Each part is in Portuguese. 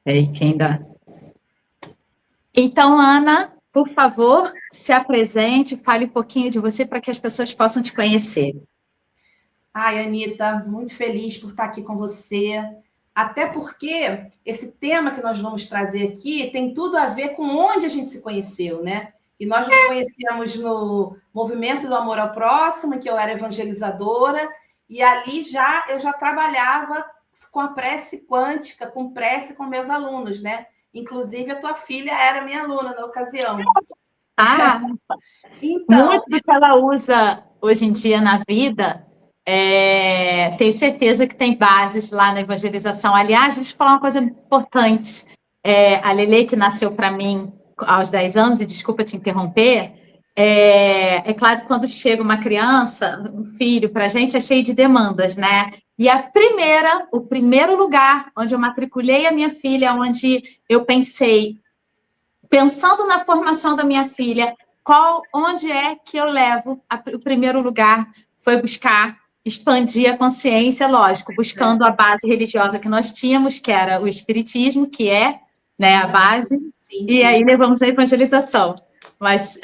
É, quem dá. Então, Ana, por favor, se apresente, fale um pouquinho de você para que as pessoas possam te conhecer. Ai, Anitta, muito feliz por estar aqui com você. Até porque esse tema que nós vamos trazer aqui tem tudo a ver com onde a gente se conheceu, né? E nós nos conhecemos no Movimento do Amor ao Próximo, em que eu era evangelizadora, e ali eu já trabalhava com a prece quântica, com prece com meus alunos, né? Inclusive, a tua filha era minha aluna na ocasião. Ah, Então, muito do que ela usa hoje em dia na vida, tenho certeza que tem bases lá na evangelização. Aliás, deixa eu falar uma coisa importante. A Lele, que nasceu para mim aos 10 anos, e desculpa te interromper, claro que quando chega uma criança, um filho, para a gente é cheio de demandas, né? E o primeiro lugar onde eu matriculei a minha filha, onde eu pensei, pensando na formação da minha filha, onde é que eu levo o primeiro lugar? Foi buscar expandir a consciência, lógico, buscando a base religiosa que nós tínhamos, que era o espiritismo, que é, né, a base, sim, e sim. aí levamos a evangelização. Mas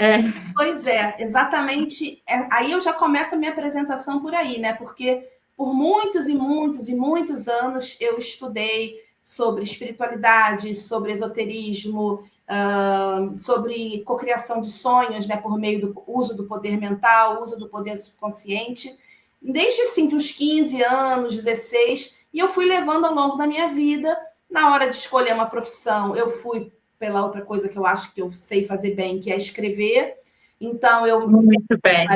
Pois é, exatamente. Aí eu já começo a minha apresentação por aí, né? Porque por muitos e muitos e muitos anos eu estudei sobre espiritualidade, sobre esoterismo, sobre cocriação de sonhos, né? Por meio do uso do poder mental, uso do poder subconsciente, desde assim, de uns 15 anos, 16, e eu fui levando ao longo da minha vida. Na hora de escolher uma profissão, eu fui pela outra coisa que eu acho que eu sei fazer bem, que é escrever. Então, muito bem,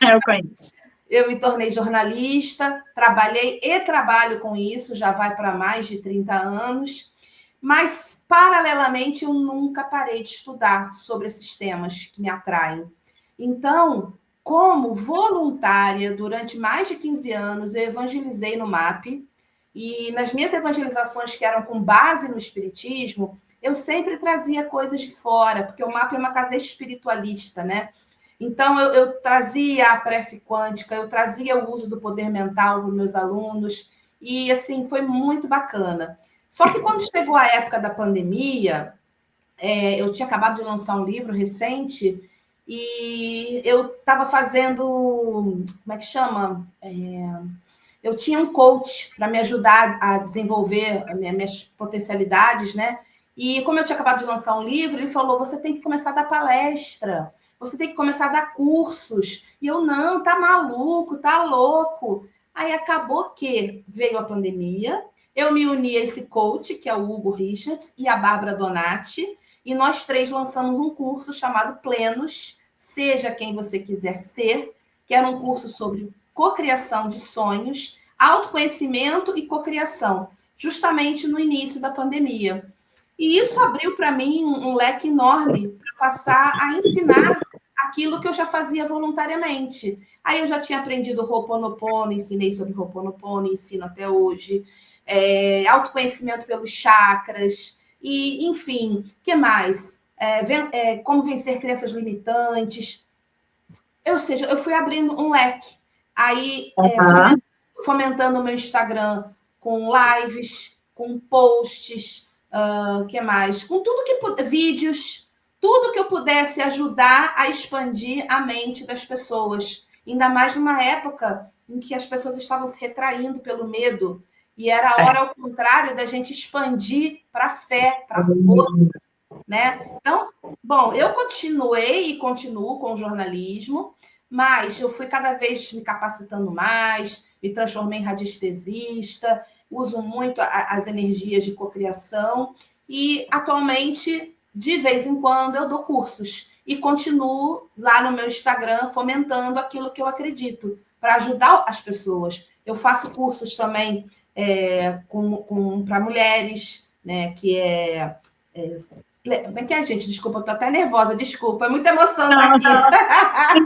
eu conheço. Eu me tornei jornalista, trabalhei e trabalho com isso, já vai para mais de 30 anos, mas, paralelamente, eu nunca parei de estudar sobre esses temas que me atraem. Então, como voluntária, durante mais de 15 anos, eu evangelizei no MAP, e nas minhas evangelizações que eram com base no espiritismo, eu sempre trazia coisas de fora, porque o MAP é uma casa espiritualista, né? Então, eu trazia a prece quântica, eu trazia o uso do poder mental para os meus alunos, e, assim, foi muito bacana. Só que quando chegou a época da pandemia, eu tinha acabado de lançar um livro recente, e eu estava fazendo, como é que chama? Eu tinha um coach para me ajudar a desenvolver minhas potencialidades, né? E como eu tinha acabado de lançar um livro, ele falou: você tem que começar a dar palestra, você tem que começar a dar cursos. E eu, não, tá maluco, tá louco. Aí acabou que veio a pandemia, eu me uni a esse coach, que é o Hugo Richards, e a Bárbara Donati, e nós três lançamos um curso chamado Plenos, Seja Quem Você Quiser Ser, que era um curso sobre cocriação de sonhos, autoconhecimento e cocriação, justamente no início da pandemia. E isso abriu para mim um leque enorme para passar a ensinar aquilo que eu já fazia voluntariamente. Aí eu já tinha aprendido Ho'oponopono, ensinei sobre Ho'oponopono, ensino até hoje, autoconhecimento pelos chakras, e, enfim, o que mais? Como vencer crenças limitantes. Ou seja, eu fui abrindo um leque. Aí, fomentando o meu Instagram com lives, com posts, que mais? Com tudo que vídeos, tudo que eu pudesse ajudar a expandir a mente das pessoas. Ainda mais numa época em que as pessoas estavam se retraindo pelo medo. E era a hora, ao contrário, da gente expandir para a fé, para a força, né? Então, bom, eu continuei e continuo com o jornalismo, mas eu fui cada vez me capacitando mais, me transformei em radiestesista, uso muito as energias de cocriação e, atualmente, de vez em quando, eu dou cursos e continuo lá no meu Instagram fomentando aquilo que eu acredito, para ajudar as pessoas. Eu faço cursos também para mulheres, né, que como é que é, gente? Desculpa, eu tô até nervosa, desculpa, é muita emoção estar aqui.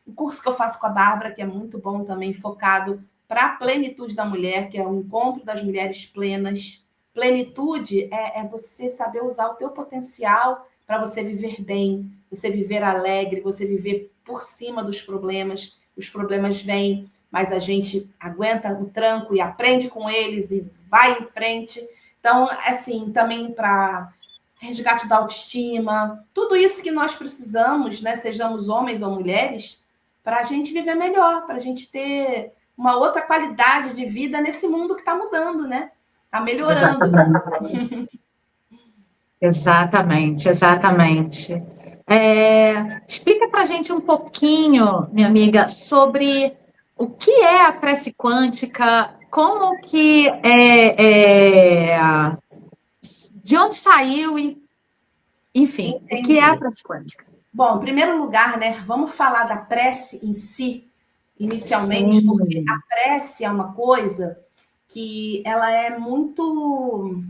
Um curso que eu faço com a Bárbara, que é muito bom também, focado para a plenitude da mulher, que é o encontro das mulheres plenas. Plenitude é você saber usar o teu potencial para você viver bem, você viver alegre, você viver por cima dos problemas. Os problemas vêm, mas a gente aguenta o tranco e aprende com eles e vai em frente. Então, assim, também para resgate da autoestima, tudo isso que nós precisamos, né, sejamos homens ou mulheres, para a gente viver melhor, para a gente ter uma outra qualidade de vida nesse mundo que está mudando, né? Está melhorando. Exatamente. Exatamente, exatamente. Explica para a gente um pouquinho, minha amiga, sobre o que é a prece quântica, como que de onde saiu, enfim, Entendi. o que é a prece quântica? Bom, em primeiro lugar, né, vamos falar da prece em si, inicialmente, Sim. porque a prece é uma coisa que ela é muito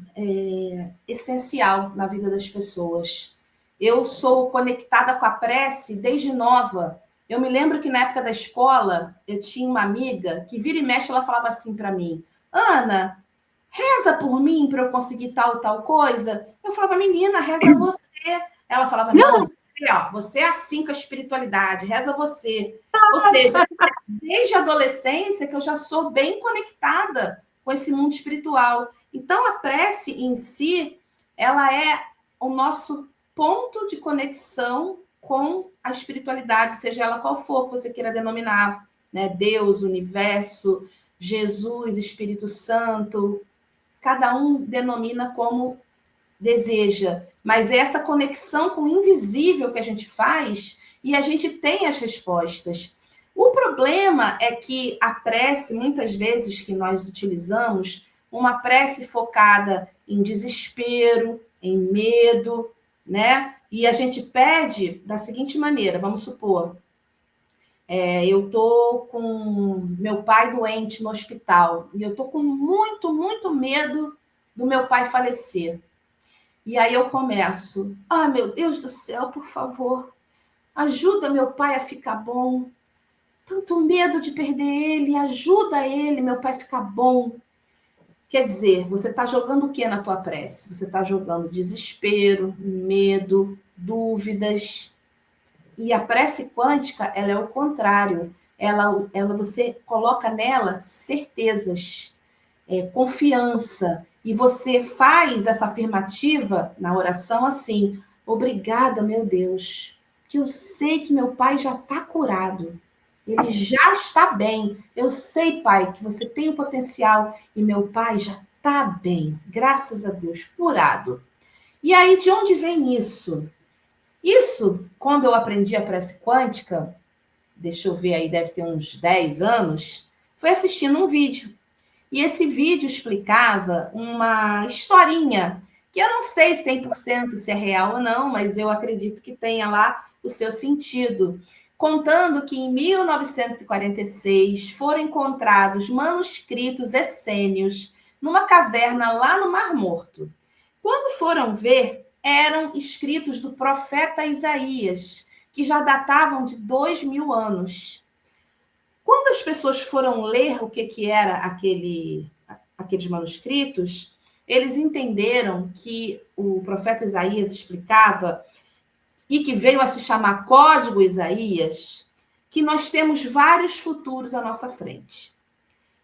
essencial na vida das pessoas. Eu sou conectada com a prece desde nova. Eu me lembro que na época da escola, eu tinha uma amiga que vira e mexe, ela falava assim para mim, Ana, reza por mim para eu conseguir tal e tal coisa. Eu falava, menina, reza você. Ela falava, não, você é assim com a espiritualidade, reza você. Ou seja, desde a adolescência que eu já sou bem conectada com esse mundo espiritual. Então, a prece em si, ela é o nosso ponto de conexão com a espiritualidade, seja ela qual for que você queira denominar, né? Deus, universo, Jesus, Espírito Santo, cada um denomina como deseja, mas é essa conexão com o invisível que a gente faz e a gente tem as respostas. O problema é que a prece, muitas vezes que nós utilizamos, uma prece focada em desespero, em medo, né? E a gente pede da seguinte maneira, vamos supor, eu tô com meu pai doente no hospital e eu tô com muito, muito medo do meu pai falecer. E aí eu começo, meu Deus do céu, por favor, ajuda meu pai a ficar bom. Tanto medo de perder ele, ajuda ele, meu pai, a ficar bom. Quer dizer, você está jogando o que na tua prece? Você está jogando desespero, medo, dúvidas. E a prece quântica, ela é o contrário. Ela você coloca nela certezas, confiança. E você faz essa afirmativa na oração assim: obrigada, meu Deus, que eu sei que meu pai já está curado. Ele já está bem. Eu sei, pai, que você tem o potencial e meu pai já está bem. Graças a Deus, curado. E aí, de onde vem isso? Isso, quando eu aprendi a prece quântica, deixa eu ver aí, deve ter uns 10 anos, foi assistindo um vídeo. E esse vídeo explicava uma historinha, que eu não sei 100% se é real ou não, mas eu acredito que tenha lá o seu sentido. Contando que em 1946 foram encontrados manuscritos essênios numa caverna lá no Mar Morto. Quando foram ver, eram escritos do profeta Isaías, que já datavam de 2000 anos. Quando as pessoas foram ler o que era aqueles manuscritos, eles entenderam que o profeta Isaías explicava, e que veio a se chamar Código Isaías, que nós temos vários futuros à nossa frente.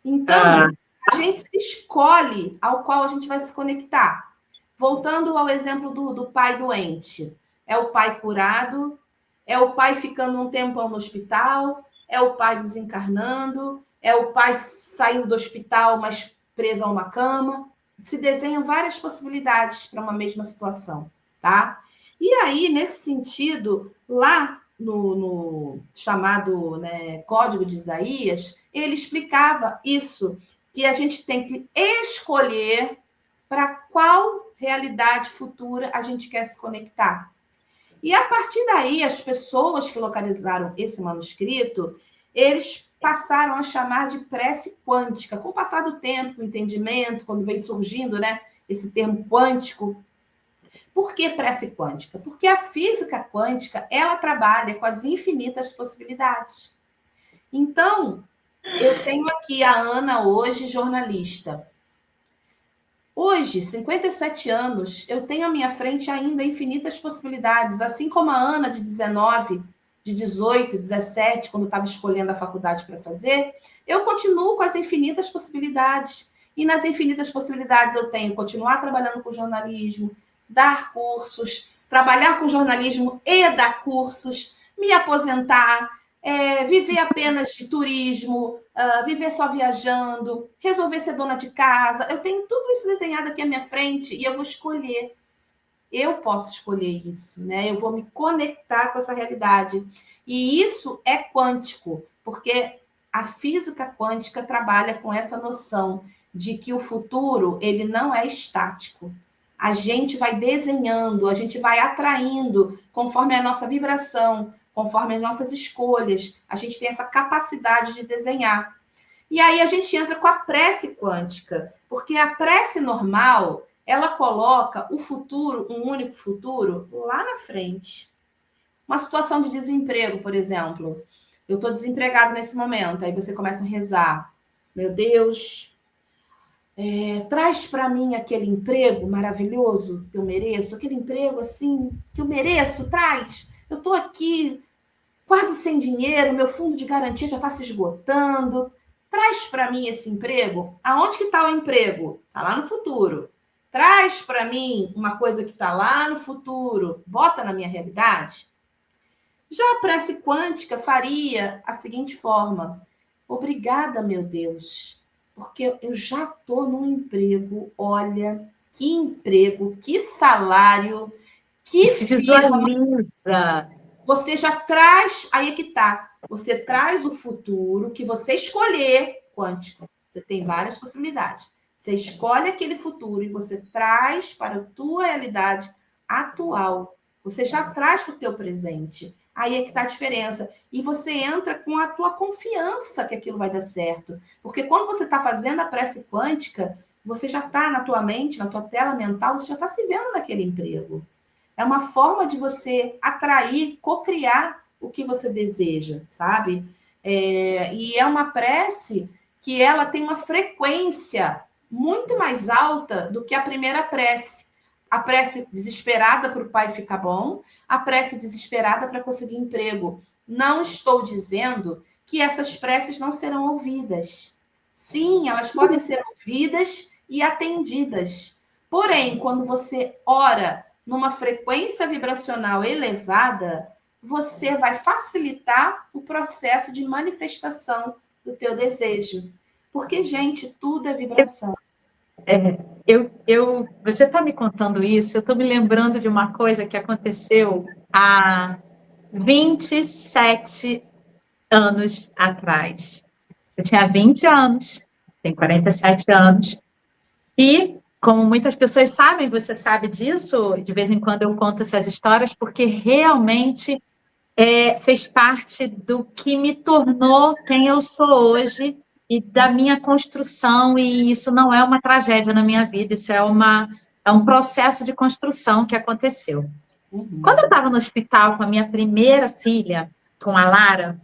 Então, a gente escolhe ao qual a gente vai se conectar. Voltando ao exemplo do pai doente. É o pai curado, é o pai ficando um tempão no hospital, é o pai desencarnando, é o pai saindo do hospital, mas preso a uma cama. Se desenham várias possibilidades para uma mesma situação, tá? E aí, nesse sentido, lá no chamado, né, Código de Isaías, ele explicava isso, que a gente tem que escolher para qual realidade futura a gente quer se conectar. E a partir daí, as pessoas que localizaram esse manuscrito, eles passaram a chamar de prece quântica. Com o passar do tempo, o entendimento, quando vem surgindo, né, esse termo quântico. Por que prece quântica? Porque a física quântica, ela trabalha com as infinitas possibilidades. Então, eu tenho aqui a Ana hoje, jornalista. Hoje, 57 anos, eu tenho à minha frente ainda infinitas possibilidades, assim como a Ana de 19, de 18, 17, quando estava escolhendo a faculdade para fazer, eu continuo com as infinitas possibilidades. E nas infinitas possibilidades eu tenho continuar trabalhando com jornalismo, dar cursos, trabalhar com jornalismo e dar cursos, me aposentar, viver apenas de turismo, viver só viajando, resolver ser dona de casa. Eu tenho tudo isso desenhado aqui à minha frente e eu vou escolher. Eu posso escolher isso, né? Eu vou me conectar com essa realidade. E isso é quântico, porque a física quântica trabalha com essa noção de que o futuro, ele não é estático. A gente vai desenhando, a gente vai atraindo conforme a nossa vibração, conforme as nossas escolhas. A gente tem essa capacidade de desenhar. E aí a gente entra com a prece quântica, porque a prece normal, ela coloca o futuro, um único futuro, lá na frente. Uma situação de desemprego, por exemplo. Eu estou desempregado nesse momento, aí você começa a rezar. Meu Deus, traz para mim aquele emprego maravilhoso que eu mereço, aquele emprego assim que eu mereço, traz. Eu estou aqui quase sem dinheiro, meu fundo de garantia já está se esgotando. Traz para mim esse emprego. Aonde que está o emprego? Está lá no futuro. Traz para mim uma coisa que está lá no futuro. Bota na minha realidade. Já a prece quântica faria a seguinte forma. Obrigada, meu Deus, porque eu já estou num emprego. Olha, que emprego, que salário, que Se firma. visualiza. Você já traz, aí é que tá, você traz o futuro que você escolher, quântico. Você tem várias possibilidades. Você escolhe aquele futuro e você traz para a tua realidade atual. Você já traz para o teu presente. Aí é que está a diferença. E você entra com a tua confiança que aquilo vai dar certo. Porque quando você está fazendo a prece quântica, você já está na tua mente, na tua tela mental, você já está se vendo naquele emprego. É uma forma de você atrair, cocriar o que você deseja, sabe? E é uma prece que ela tem uma frequência muito mais alta do que a primeira prece. A prece desesperada para o pai ficar bom, a prece desesperada para conseguir emprego. Não estou dizendo que essas preces não serão ouvidas. Sim, elas podem ser ouvidas e atendidas. Porém, quando você ora numa frequência vibracional elevada, você vai facilitar o processo de manifestação do teu desejo. Porque, gente, tudo é vibração. Você está me contando isso, eu estou me lembrando de uma coisa que aconteceu há 27 anos atrás. Eu tinha 20 anos, tenho 47 anos, e, como muitas pessoas sabem, você sabe disso, de vez em quando eu conto essas histórias, porque realmente fez parte do que me tornou quem eu sou hoje e da minha construção, e isso não é uma tragédia na minha vida, isso é um processo de construção que aconteceu. Quando eu estava no hospital com a minha primeira filha, com a Lara,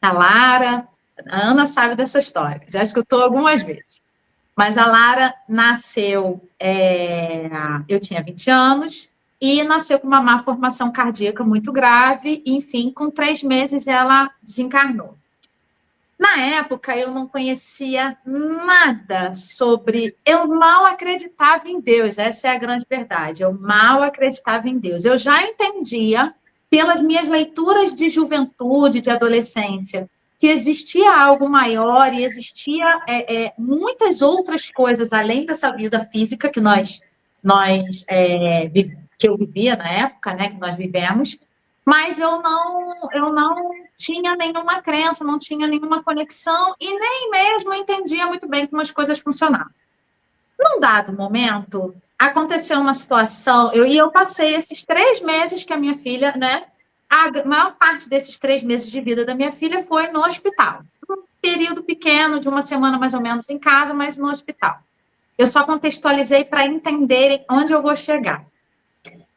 a Ana sabe dessa história, já escutou algumas vezes. Mas a Lara nasceu, eu tinha 20 anos, e nasceu com uma má formação cardíaca muito grave, e, enfim, com 3 meses ela desencarnou. Na época, eu não conhecia nada sobre... Eu mal acreditava em Deus, essa é a grande verdade. Eu mal acreditava em Deus. Eu já entendia, pelas minhas leituras de juventude, de adolescência, que existia algo maior e existia muitas outras coisas além dessa vida física que que eu vivia na época, né, que nós vivemos, mas eu não tinha nenhuma crença, não tinha nenhuma conexão e nem mesmo entendia muito bem como as coisas funcionavam. Num dado momento, aconteceu uma situação, eu passei esses 3 meses que a minha filha, né, a maior parte desses 3 meses de vida da minha filha foi no hospital. Um período pequeno, de uma semana mais ou menos em casa, mas no hospital. Eu só contextualizei para entenderem onde eu vou chegar.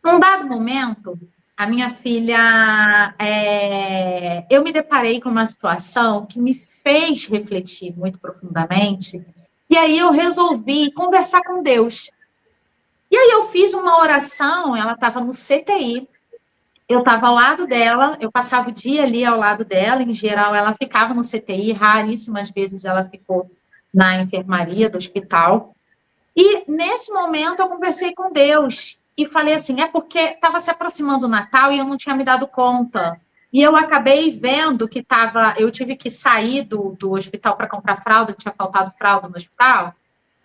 Num dado momento, a minha filha, eu me deparei com uma situação que me fez refletir muito profundamente, e aí eu resolvi conversar com Deus. E aí eu fiz uma oração, ela estava no CTI, eu estava ao lado dela, eu passava o dia ali ao lado dela, em geral ela ficava no CTI, raríssimas vezes ela ficou na enfermaria do hospital. E, nesse momento, eu conversei com Deus e falei assim, é porque estava se aproximando o Natal e eu não tinha me dado conta. E eu acabei vendo que eu tive que sair do hospital para comprar fralda, que tinha faltado fralda no hospital,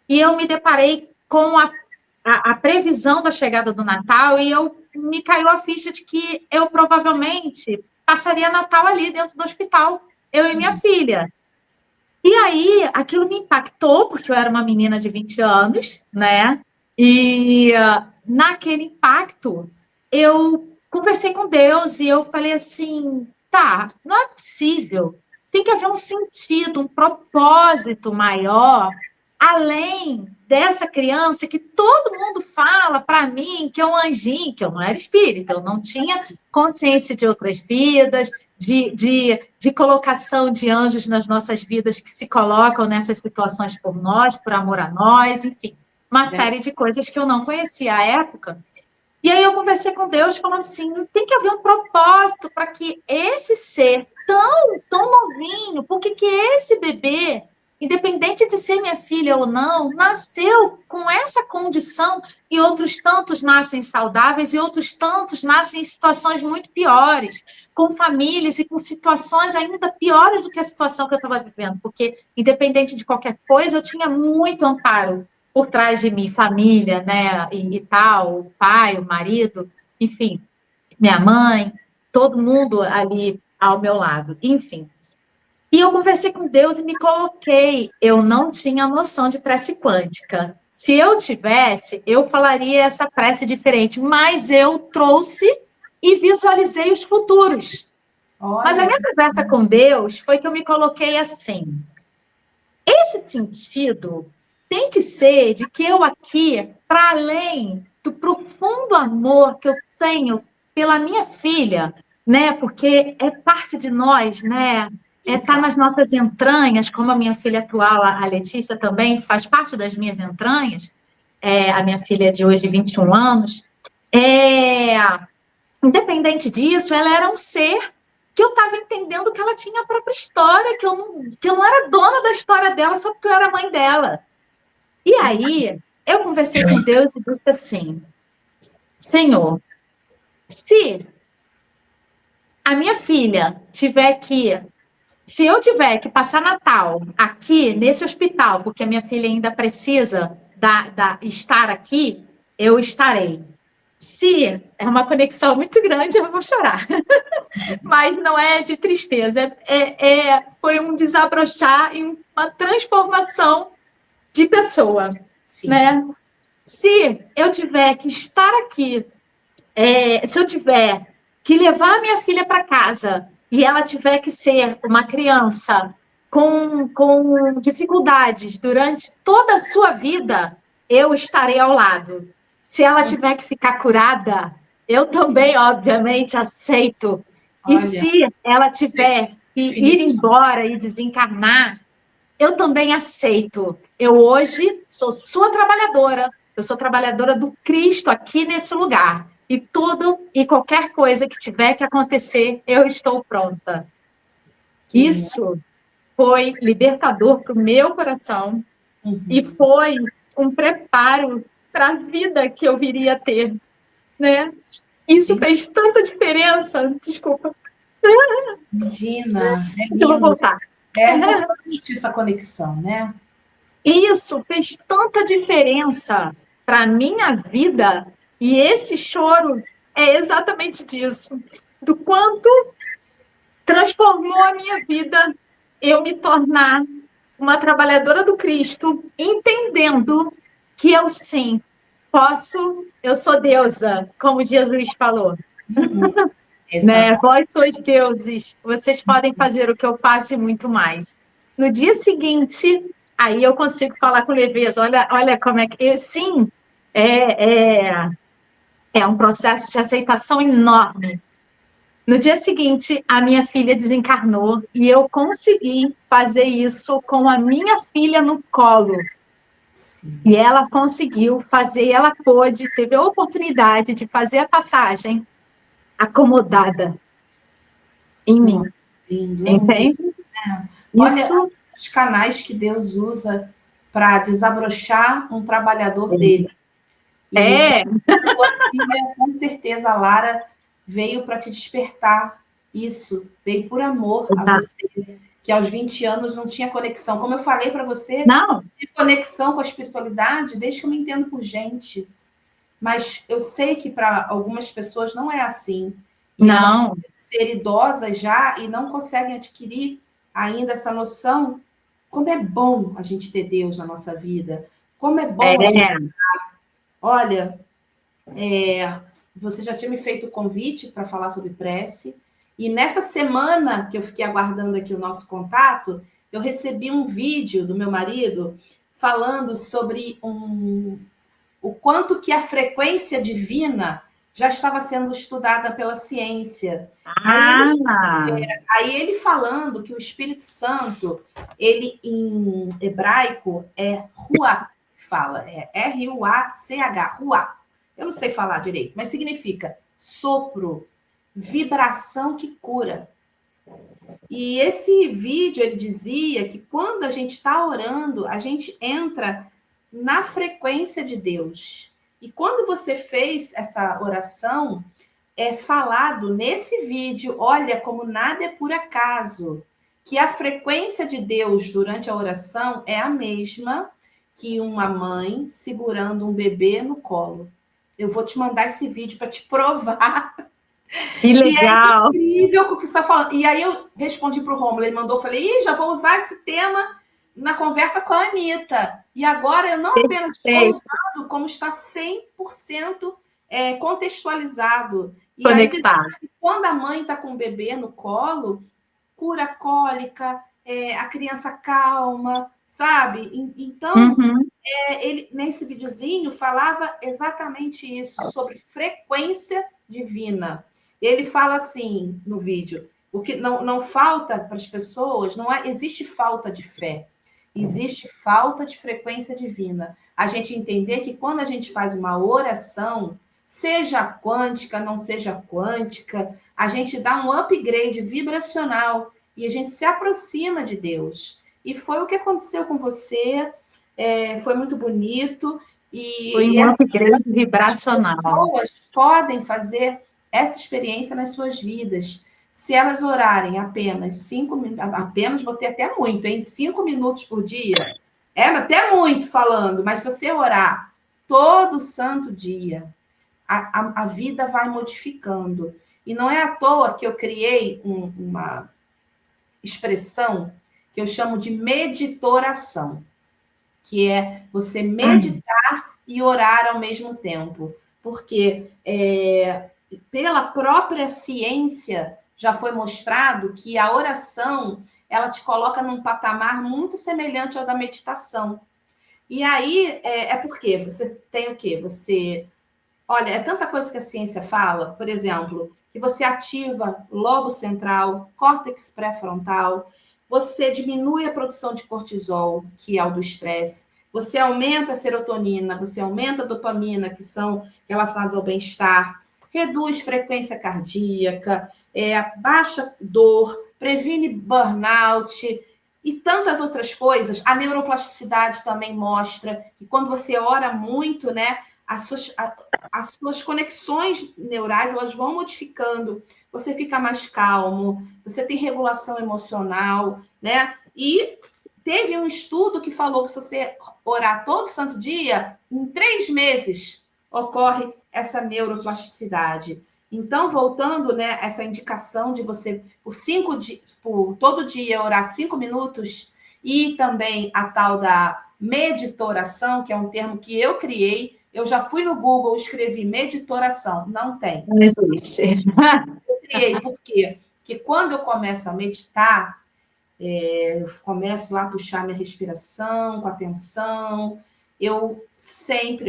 e eu me deparei com a previsão da chegada do Natal e me caiu a ficha de que eu provavelmente passaria Natal ali dentro do hospital, eu e minha filha. E aí, aquilo me impactou, porque eu era uma menina de 20 anos, né? E naquele impacto, eu conversei com Deus e eu falei assim, tá, não é possível. Tem que haver um sentido, um propósito maior, além dessa criança que todo mundo fala para mim que é um anjinho, que eu não era espírita, eu não tinha consciência de outras vidas, de colocação de anjos nas nossas vidas que se colocam nessas situações por nós, por amor a nós, enfim, uma série de coisas que eu não conhecia à época. E aí eu conversei com Deus falando assim, tem que haver um propósito para que esse ser tão novinho, porque que esse bebê, independente de ser minha filha ou não, nasceu com essa condição e outros tantos nascem saudáveis e outros tantos nascem em situações muito piores, com famílias e com situações ainda piores do que a situação que eu estava vivendo, porque independente de qualquer coisa, eu tinha muito amparo por trás de mim, família, né, e tal, o pai, o marido, enfim, minha mãe, todo mundo ali ao meu lado, enfim. E eu conversei com Deus e me coloquei. Eu não tinha noção de prece quântica. Se eu tivesse, eu falaria essa prece diferente, mas eu trouxe e visualizei os futuros. Olha. Mas a minha conversa com Deus foi que eu me coloquei assim. Esse sentido tem que ser de que eu aqui, para além do profundo amor que eu tenho pela minha filha, né? Porque é parte de nós, né? Tá nas nossas entranhas, como a minha filha atual, a Letícia, também faz parte das minhas entranhas, a minha filha de hoje, 21 anos, independente disso, ela era um ser que eu estava entendendo que ela tinha a própria história, que eu não era dona da história dela só porque eu era mãe dela. E aí, eu conversei com Deus e disse assim, Senhor, se a minha filha se eu tiver que passar Natal aqui, nesse hospital, porque a minha filha ainda precisa estar aqui, eu estarei. Se é uma conexão muito grande, eu vou chorar. Mas não é de tristeza. Foi um desabrochar e uma transformação de pessoa. Né? Se eu tiver que estar aqui, se eu tiver que levar a minha filha para casa e ela tiver que ser uma criança com dificuldades durante toda a sua vida, eu estarei ao lado. Se ela tiver que ficar curada, eu também, obviamente, aceito. Olha. E se ela tiver que ir embora e desencarnar, eu também aceito. Eu hoje sou sua trabalhadora, eu sou trabalhadora do Cristo aqui nesse lugar. E tudo e qualquer coisa que tiver que acontecer, eu estou pronta. Isso foi libertador para o meu coração e foi um preparo para a vida que eu viria a ter, né? Isso fez tanta diferença. Desculpa. Imagina. Eu vou voltar. É importante essa conexão, né? Isso fez tanta diferença para a minha vida. E esse choro é exatamente disso. Do quanto transformou a minha vida eu me tornar uma trabalhadora do Cristo, entendendo que eu, sim, eu sou deusa, como Jesus falou. Né? Vós sois deuses, vocês podem fazer o que eu faço e muito mais. No dia seguinte, aí eu consigo falar com leveza. Olha como é que... Sim, é um processo de aceitação enorme. No dia seguinte, a minha filha desencarnou e eu consegui fazer isso com a minha filha no colo. Sim. E ela conseguiu fazer, ela teve a oportunidade de fazer a passagem acomodada em mim. Lindo. Entende? Olha, isso os canais que Deus usa para desabrochar um trabalhador dele. E É, a tua filha, com certeza, a Lara, veio para te despertar isso, veio por amor a você, que aos 20 anos não tinha conexão. Como eu falei para você, não, tinha conexão com a espiritualidade desde que eu me entendo por gente. Mas eu sei que para algumas pessoas não é assim. E elas não, podem ser idosas já e não conseguem adquirir ainda essa noção. Como é bom a gente ter Deus na nossa vida. Como é bom a gente. é, Olha, você já tinha me feito o convite para falar sobre prece. E nessa semana que eu fiquei aguardando aqui o nosso contato, eu recebi um vídeo do meu marido falando sobre o quanto que a frequência divina já estava sendo estudada pela ciência. ah, Aí ele falando que o Espírito Santo, ele em hebraico é Ruach, fala, é R-U-A-C-H, Ruach. Eu não sei falar direito, mas significa sopro, vibração que cura. E esse vídeo, ele dizia que quando a gente está orando, a gente entra na frequência de Deus. E quando você fez essa oração, é falado nesse vídeo, olha, como nada é por acaso, que a frequência de Deus durante a oração é a mesma que uma mãe segurando um bebê no colo. Eu vou te mandar esse vídeo para te provar que que é legal. incrível o que você está falando. E aí eu respondi para o Romulo, ele mandou, falei, já vou usar esse tema na conversa com a Anitta. E agora eu não apenas estou Perfeito, usando, como está 100% contextualizado. E aí, conectado. quando a mãe está com o bebê no colo, cura a cólica, a criança calma, sabe? Então, Uhum. ele, nesse videozinho, falava exatamente isso, sobre frequência divina. Ele fala assim no vídeo: o que não falta para as pessoas, existe falta de fé, existe falta de frequência divina. A gente entender que quando a gente faz uma oração, seja quântica, não seja quântica, a gente dá um upgrade vibracional e a gente se aproxima de Deus. E foi o que aconteceu com você, foi muito bonito. Foi E um assim, upgrade as vibracional. pessoas podem fazer essa experiência nas suas vidas. Se elas orarem apenas 5 minutos, apenas botei até muito, em 5 minutos por dia, até muito falando, mas se você orar todo santo dia, a vida vai modificando. E não é à toa que eu criei uma expressão que eu chamo de meditoração, que é você meditar e orar ao mesmo tempo. Porque pela própria ciência já foi mostrado que a oração ela te coloca num patamar muito semelhante ao da meditação. E aí porque você tem o quê? Olha, é tanta coisa que a ciência fala, por exemplo, que você ativa lobo central, córtex pré-frontal, você diminui a produção de cortisol, que é o do estresse, você aumenta a serotonina, você aumenta a dopamina, que são relacionadas ao bem-estar, reduz frequência cardíaca, baixa dor, previne burnout e tantas outras coisas. A neuroplasticidade também mostra que quando você ora muito, né, as suas conexões neurais elas vão modificando, você fica mais calmo, você tem regulação emocional, né? E teve um estudo que falou que se você orar todo santo dia, em 3 meses ocorre essa neuroplasticidade. Então, voltando, né, essa indicação de você, por todo dia, orar 5 minutos, e também a tal da meditoração, que é um termo que eu criei. Eu já fui no Google, escrevi meditoração, não tem. Não existe. Eu criei, por quê? Porque quando eu começo a meditar, eu começo lá a puxar minha respiração com atenção, eu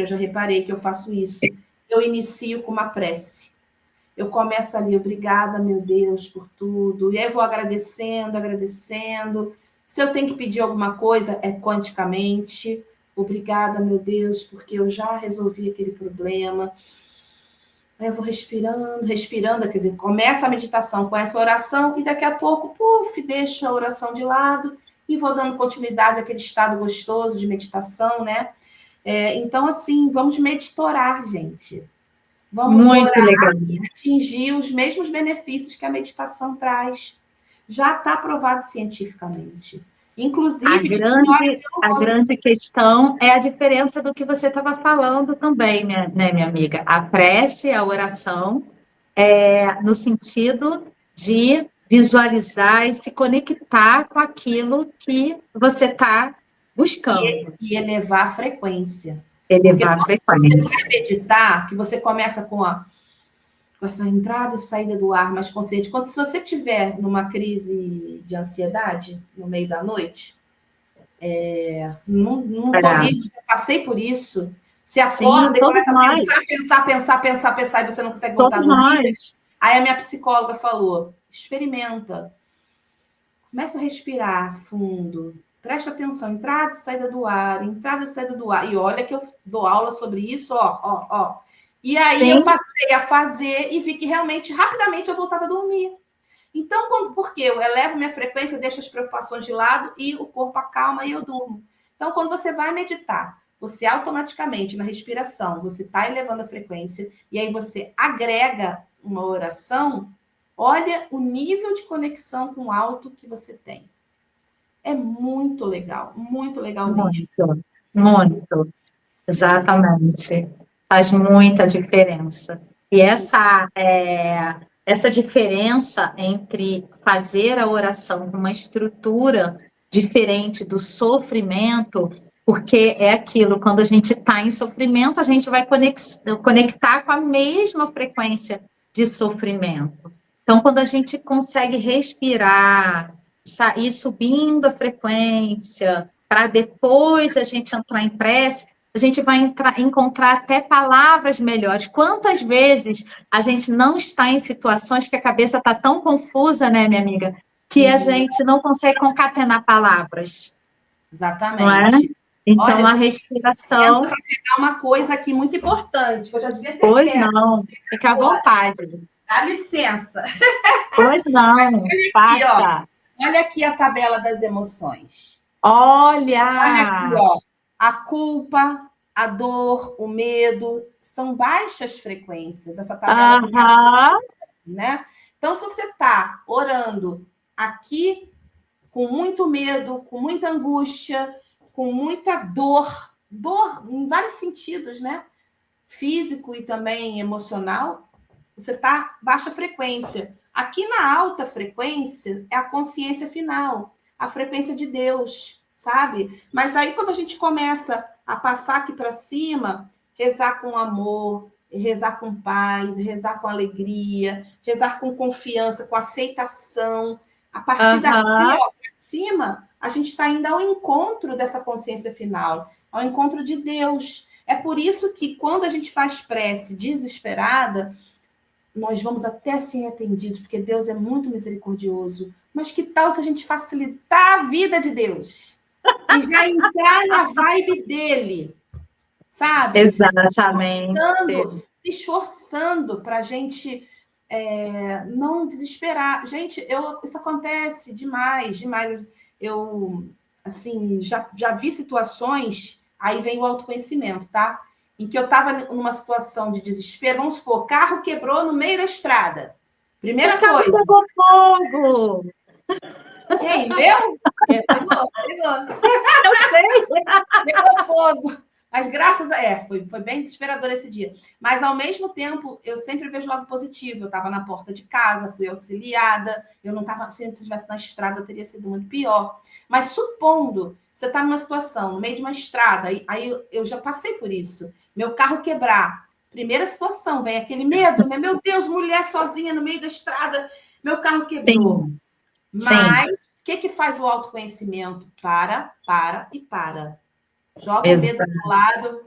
já reparei que eu faço isso, eu inicio com uma prece. Eu começo ali, obrigada, meu Deus, por tudo. E aí eu vou agradecendo, agradecendo. Se eu tenho que pedir alguma coisa, é quanticamente. Obrigada, meu Deus, porque eu já resolvi aquele problema. Aí eu vou respirando, respirando, quer dizer, começa a meditação com essa oração e daqui a pouco, puf, deixa a oração de lado e vou dando continuidade àquele estado gostoso de meditação, né? Então, assim, vamos meditorar, gente. Vamos Muito orar legal. e atingir os mesmos benefícios que a meditação traz. Já está provado cientificamente. Inclusive, A grande questão é a diferença do que você estava falando também, né, minha amiga? A prece, a oração, no sentido de visualizar e se conectar com aquilo que você está buscando. E elevar a frequência. Porque Elevar a quando você frequência. vai meditar, que você começa com essa entrada e saída do ar mais consciente. Se você tiver numa crise de ansiedade no meio da noite, não estou livre, passei por isso. Você acorda e começa a pensar, e você não consegue voltar a dormir. Aí a minha psicóloga falou, experimenta. Começa a respirar fundo. Presta atenção, entrada e saída do ar, entrada e saída do ar. E olha que eu dou aula sobre isso, ó. E aí eu passei a fazer e vi que realmente, rapidamente, eu voltava a dormir. Então, porque eu elevo minha frequência, deixo as preocupações de lado e o corpo acalma e eu durmo. Então, quando você vai meditar, você automaticamente, na respiração, você está elevando a frequência e aí você agrega uma oração, olha o nível de conexão com o alto que você tem. É muito legal mesmo. Muito. Exatamente. Faz muita diferença. E essa diferença entre fazer a oração com uma estrutura diferente do sofrimento, porque é aquilo, quando a gente está em sofrimento, a gente vai conectar com a mesma frequência de sofrimento. Então, quando a gente consegue respirar, ir subindo a frequência, para depois a gente entrar em prece, a gente vai encontrar até palavras melhores. Quantas vezes a gente não está em situações que a cabeça está tão confusa, né, minha amiga, que a gente não consegue concatenar palavras. Exatamente. Não é? Então, olha, a respiração... Para pegar uma coisa aqui muito importante, que eu já devia ter Pois não, fica à vontade. Dá licença. Pois não, passa. Olha aqui a tabela das emoções. Olha aqui, ó. A culpa, a dor, o medo, são baixas frequências. Essa tabela, né? Então, se você está orando aqui com muito medo, com muita angústia, com muita dor em vários sentidos, né? Físico e também emocional, você está baixa frequência. Aqui na alta frequência é a consciência final, a frequência de Deus, sabe? Mas aí quando a gente começa a passar aqui para cima, rezar com amor, rezar com paz, rezar com alegria, rezar com confiança, com aceitação, a partir daqui, para cima, a gente está indo ao encontro dessa consciência final, ao encontro de Deus. É por isso que quando a gente faz prece desesperada, nós vamos até ser atendidos, porque Deus é muito misericordioso. Mas que tal se a gente facilitar a vida de Deus? E já entrar na vibe dele, sabe? Exatamente. Se esforçando para a gente não desesperar. Gente, isso acontece demais. Eu, assim, já vi situações, aí vem o autoconhecimento, tá? Em que eu estava numa situação de desespero, vamos supor, carro quebrou no meio da estrada. Primeira coisa. O carro pegou fogo. Quem? Meu? Pegou. Eu sei. Pegou fogo. Mas graças a... foi bem desesperador esse dia. Mas, ao mesmo tempo, eu sempre vejo o lado positivo. Eu estava na porta de casa, fui auxiliada. Eu não estava... Se eu estivesse na estrada, teria sido muito pior. Mas, supondo, você está numa situação, no meio de uma estrada, aí eu já passei por isso. Meu carro quebrar. Primeira situação, vem aquele medo, né? Meu Deus, mulher sozinha no meio da estrada, meu carro quebrou. Sim. Mas, o que faz o autoconhecimento? Para. Joga o medo do lado.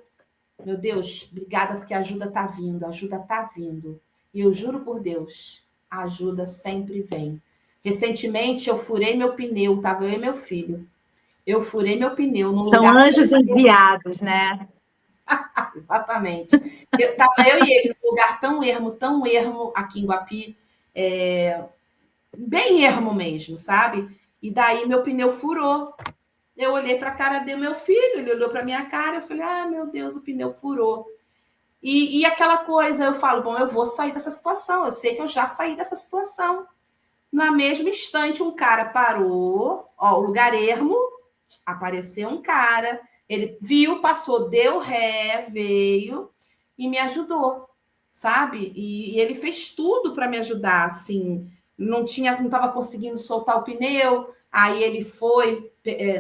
Meu Deus, obrigada, porque a ajuda está vindo. E eu juro por Deus, a ajuda sempre vem. Recentemente, eu furei meu pneu, estava eu e meu filho. Eu furei meu pneu num lugar... São anjos enviados, né? Exatamente. Estava eu e ele num lugar tão ermo, aqui em Guapi, bem ermo mesmo, sabe? E daí meu pneu furou. Eu olhei para a cara do meu filho, ele olhou para a minha cara, eu falei, ah, meu Deus, o pneu furou. E aquela coisa, eu falo, bom, eu vou sair dessa situação, eu sei que eu já saí dessa situação. Na mesmo instante, um cara parou, ó, o lugar ermo, apareceu um cara, ele viu, passou, deu ré, veio e me ajudou, sabe? E ele fez tudo para me ajudar, assim, não estava conseguindo soltar o pneu, aí ele foi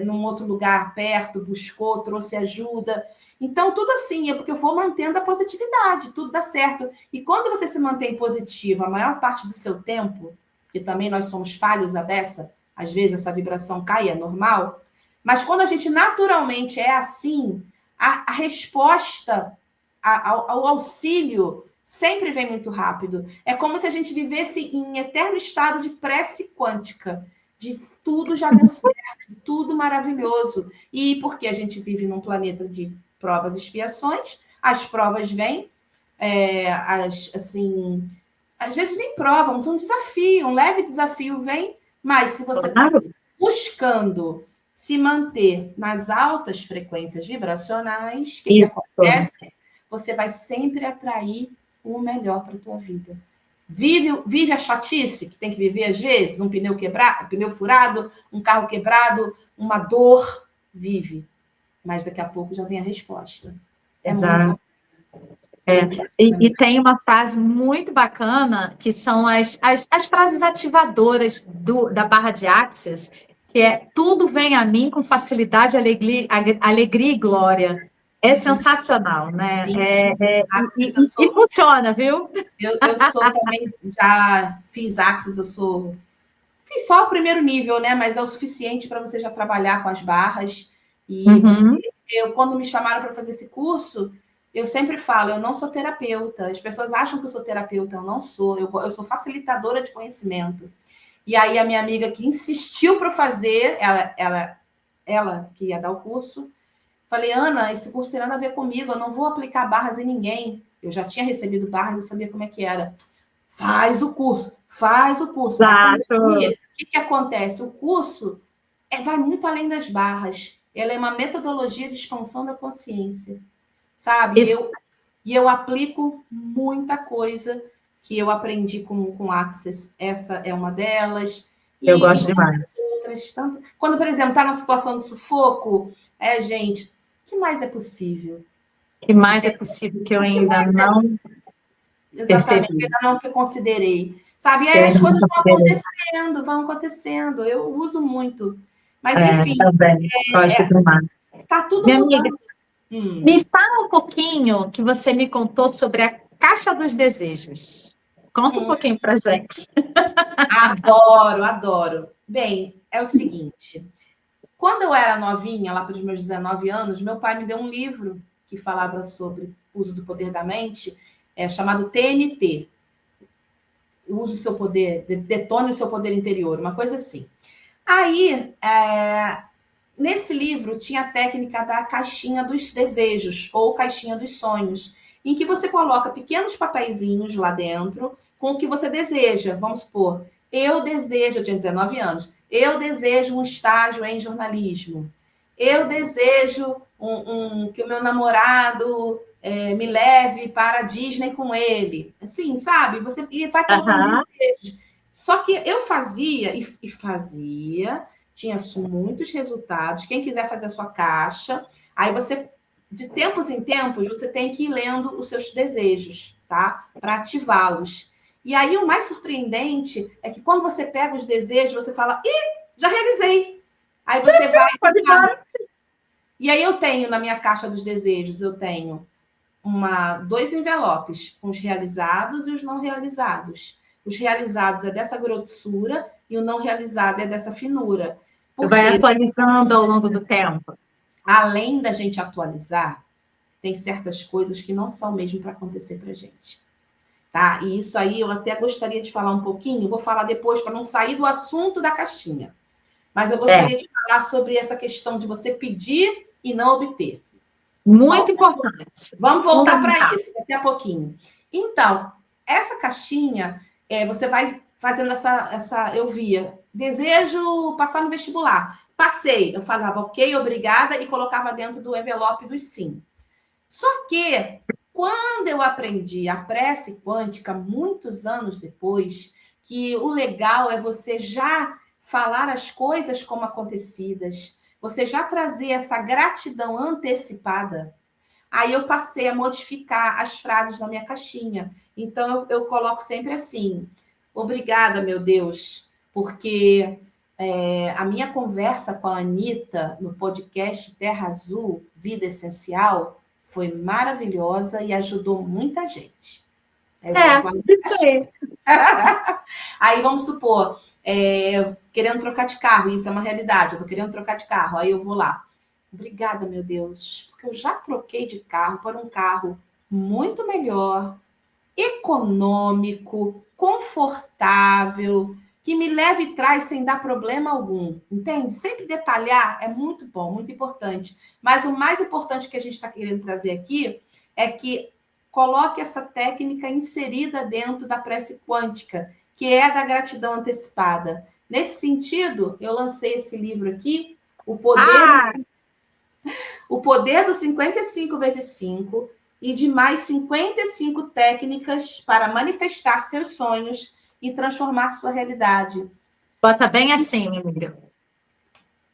num outro lugar perto, buscou, trouxe ajuda. Então, tudo assim, é porque eu vou mantendo a positividade, tudo dá certo. E quando você se mantém positiva a maior parte do seu tempo, que também nós somos falhos a dessa, às vezes essa vibração cai, é normal, mas quando a gente naturalmente é assim, a resposta ao auxílio sempre vem muito rápido. É como se a gente vivesse em eterno estado de prece quântica, de tudo já deu certo, tudo maravilhoso. E porque a gente vive num planeta de provas e expiações, as provas vêm, assim, às vezes nem prova, um desafio, um leve desafio vem, mas se você está buscando se manter nas altas frequências vibracionais, o que acontece? Você vai sempre atrair o melhor para a tua vida. Vive a chatice que tem que viver às vezes, um pneu quebrado, um pneu furado, um carro quebrado, uma dor, vive. Mas daqui a pouco já vem a resposta. Exato. E tem uma frase muito bacana, que são as frases ativadoras da barra de Axis, que é: tudo vem a mim com facilidade, alegria e glória. É sensacional, né? E funciona, viu? Eu sou também, já fiz Axis, fiz só o primeiro nível, né? Mas é o suficiente para você já trabalhar com as barras. E quando me chamaram para fazer esse curso, eu sempre falo, eu não sou terapeuta. As pessoas acham que eu sou terapeuta, eu não sou. Eu sou facilitadora de conhecimento. E aí a minha amiga que insistiu para fazer, ela que ia dar o curso, falei, Ana, esse curso tem nada a ver comigo, eu não vou aplicar barras em ninguém. Eu já tinha recebido barras e sabia como é que era. Faz o curso. Claro. O que acontece? O curso vai muito além das barras. Ela é uma metodologia de expansão da consciência, sabe? E eu aplico muita coisa que eu aprendi com Access. Essa é uma delas. Eu gosto demais. Outras tantas. Quando, por exemplo, está numa situação de sufoco, gente, o que mais é possível? O que mais é possível que eu ainda não exatamente, ainda não considerei. Sabe? E aí as coisas vão acontecendo. Eu uso muito. Mas, enfim. Também. Gosto demais. Tá tudo Minha mudando. Amiga, me fala um pouquinho que você me contou sobre a Caixa dos Desejos. Conta um pouquinho pra gente. Adoro. Bem, é o seguinte. Quando eu era novinha, lá para os meus 19 anos, meu pai me deu um livro que falava sobre o uso do poder da mente, chamado TNT. Use o seu poder, detone o seu poder interior, uma coisa assim. Aí, nesse livro, tinha a técnica da caixinha dos desejos, ou caixinha dos sonhos, em que você coloca pequenos papeizinhos lá dentro com o que você deseja. Vamos supor, eu tinha 19 anos, eu desejo um estágio em jornalismo. Eu desejo que o meu namorado me leve para a Disney com ele. Assim, sabe? Você vai colocando desejos. Só que eu fazia, tinha muitos resultados. Quem quiser fazer a sua caixa, aí você, de tempos em tempos, você tem que ir lendo os seus desejos, tá? Para ativá-los. E aí o mais surpreendente é que quando você pega os desejos, você fala, já realizei. Aí você vai... E aí eu tenho, na minha caixa dos desejos, eu tenho 2 envelopes, com os realizados e os não realizados. Os realizados é dessa grossura e o não realizado é dessa finura. Vai atualizando ao longo do tempo. Além da gente atualizar, tem certas coisas que não são mesmo para acontecer para a gente. Tá? E isso aí eu até gostaria de falar um pouquinho, vou falar depois para não sair do assunto da caixinha. Mas eu gostaria de falar sobre essa questão de você pedir e não obter. Muito importante. Vamos voltar para isso daqui a pouquinho. Então, essa caixinha, você vai fazendo essa... Eu via desejo passar no vestibular. Passei. Eu falava ok, obrigada, e colocava dentro do envelope dos sim. Só que, quando eu aprendi a prece quântica, muitos anos depois, que o legal é você já falar as coisas como acontecidas, você já trazer essa gratidão antecipada. Aí eu passei a modificar as frases na minha caixinha. Então, eu coloco sempre assim: obrigada, meu Deus, porque a minha conversa com a Anitta no podcast Terra Azul, Vida Essencial, foi maravilhosa e ajudou muita gente. Isso aí. Aí vamos supor, querendo trocar de carro, isso é uma realidade, eu estou querendo trocar de carro, aí eu vou lá. Obrigada, meu Deus, porque eu já troquei de carro por um carro muito melhor, econômico, confortável, que me leve e traz sem dar problema algum, entende? Sempre detalhar é muito bom, muito importante. Mas o mais importante que a gente está querendo trazer aqui é que coloque essa técnica inserida dentro da prece quântica, que é a da gratidão antecipada. Nesse sentido, eu lancei esse livro aqui, O Poder do 55 vezes 5, e de mais 55 técnicas para manifestar seus sonhos e transformar sua realidade. Bota bem assim, amiga.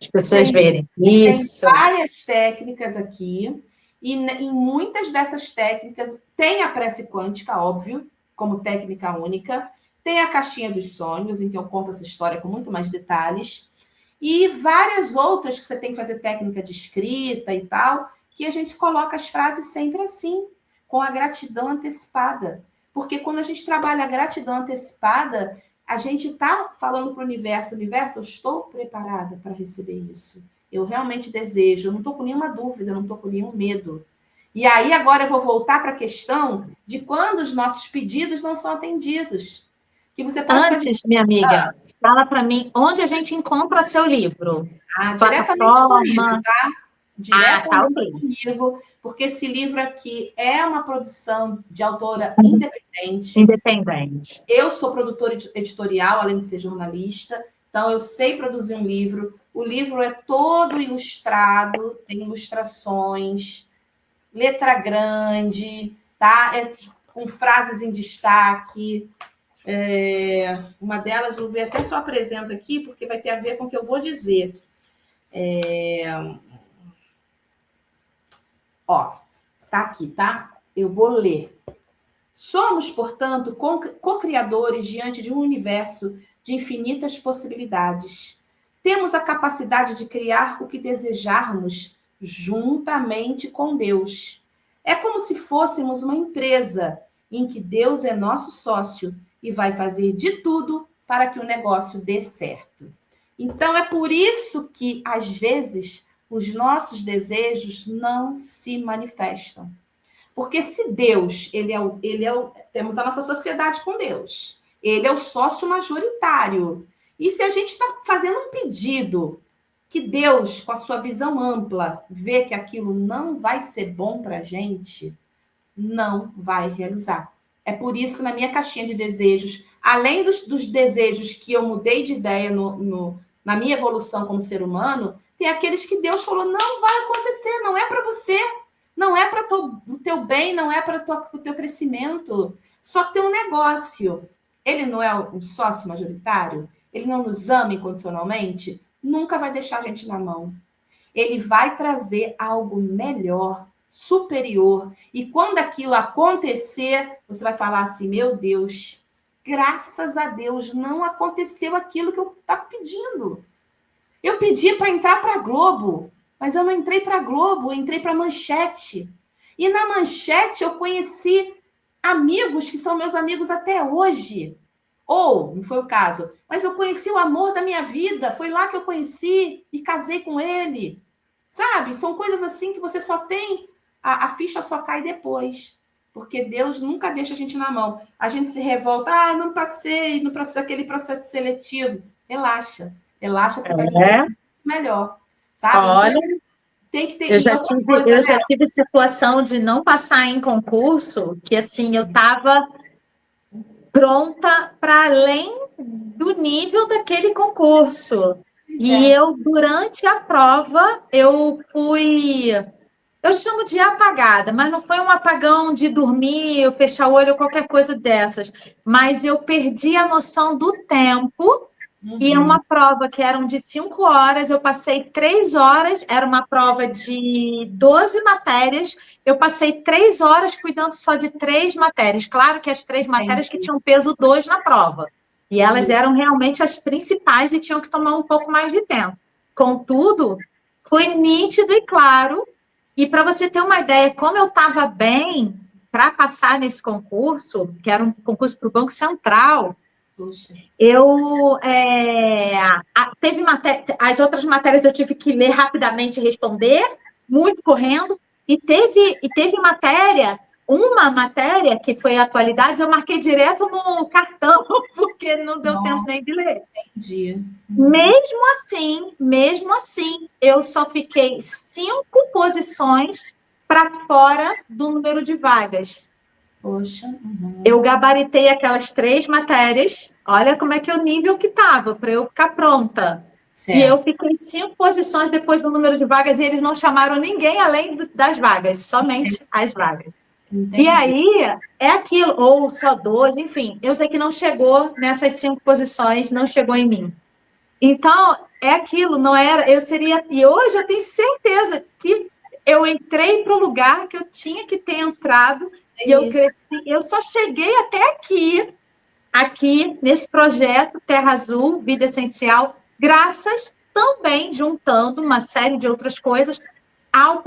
As pessoas verem. Isso. Tem várias técnicas aqui, e em muitas dessas técnicas tem a prece quântica, óbvio, como técnica única, tem a caixinha dos sonhos, em que eu conto essa história com muito mais detalhes, e várias outras que você tem que fazer técnica de escrita e tal, que a gente coloca as frases sempre assim, com a gratidão antecipada. Porque quando a gente trabalha a gratidão antecipada, a gente está falando para o universo, eu estou preparada para receber isso. Eu realmente desejo, eu não estou com nenhuma dúvida, eu não estou com nenhum medo. E aí agora eu vou voltar para a questão de quando os nossos pedidos não são atendidos. Que você pode Antes, minha amiga, fala para mim onde a gente encontra seu livro. Diretamente comigo, tá? Diretamente comigo, porque esse livro aqui é uma produção de autora independente. Independente. Eu sou produtora editorial, além de ser jornalista, então eu sei produzir um livro. O livro é todo ilustrado, tem ilustrações, letra grande, tá? Com frases em destaque. Uma delas, vou ver até se eu apresento aqui, porque vai ter a ver com o que eu vou dizer. Tá aqui, tá? Eu vou ler. Somos, portanto, co-criadores diante de um universo de infinitas possibilidades. Temos a capacidade de criar o que desejarmos juntamente com Deus. É como se fôssemos uma empresa em que Deus é nosso sócio e vai fazer de tudo para que o negócio dê certo. Então, é por isso que, às vezes, os nossos desejos não se manifestam. Porque se Deus, temos a nossa sociedade com Deus, ele é o sócio majoritário. E se a gente está fazendo um pedido que Deus, com a sua visão ampla, vê que aquilo não vai ser bom para a gente, não vai realizar. É por isso que na minha caixinha de desejos, além dos desejos que eu mudei de ideia na minha evolução como ser humano, tem aqueles que Deus falou, não vai acontecer, não é para você. Não é para o teu bem, não é para o teu crescimento. Só que tem um negócio. Ele não é um sócio majoritário? Ele não nos ama incondicionalmente? Nunca vai deixar a gente na mão. Ele vai trazer algo melhor, superior. E quando aquilo acontecer, você vai falar assim, meu Deus, graças a Deus não aconteceu aquilo que eu estava pedindo. Eu pedi para entrar para a Globo. Mas eu não entrei para a Globo, eu entrei para a Manchete. E na Manchete eu conheci amigos que são meus amigos até hoje. Ou, não foi o caso, mas eu conheci o amor da minha vida. Foi lá que eu conheci e casei com ele. Sabe? São coisas assim que você só tem, a ficha só cai depois. Porque Deus nunca deixa a gente na mão. A gente se revolta, não passei no processo, daquele processo seletivo. Relaxa. Relaxa que vai vir melhor. Sabe? Olha, tem que ter... eu já tive situação de não passar em concurso, que assim, eu estava pronta para além do nível daquele concurso. Pois E é. eu, durante a prova, eu fui... Eu chamo de apagada, mas não foi um apagão de dormir, eu fechar o olho ou qualquer coisa dessas. Mas eu perdi a noção do tempo. E é Uhum. uma prova que eram de 5 horas, eu passei 3 horas, era uma prova de 12 matérias, eu passei 3 horas cuidando só de 3 matérias. Claro que as 3 matérias que Entendi. tinham peso 2 na prova. E elas Isso. eram realmente as principais e tinham que tomar um pouco mais de tempo. Contudo, foi nítido e claro. E para você ter uma ideia, como eu estava bem para passar nesse concurso, que era um concurso para o Banco Central, Puxa. eu teve as outras matérias eu tive que ler rapidamente e responder, muito correndo, e teve uma matéria que foi atualidades, eu marquei direto no cartão, porque não deu tempo nem de ler. Entendi. Uhum. Mesmo assim, eu só fiquei 5 posições para fora do número de vagas. Poxa. Uhum. Eu gabaritei aquelas 3 matérias, olha como é que é o nível que estava, para eu ficar pronta. Certo. E eu fiquei 5 posições depois do número de vagas e eles não chamaram ninguém além das vagas, somente as vagas. Entendi. E aí, é aquilo, ou só 2, enfim, eu sei que não chegou nessas 5 posições, não chegou em mim. Então, é aquilo, não era, e hoje eu tenho certeza que eu entrei para o lugar que eu tinha que ter entrado, e eu cresci, eu só cheguei até aqui, nesse projeto Terra Azul, Vida Essencial, graças também, juntando uma série de outras coisas, ao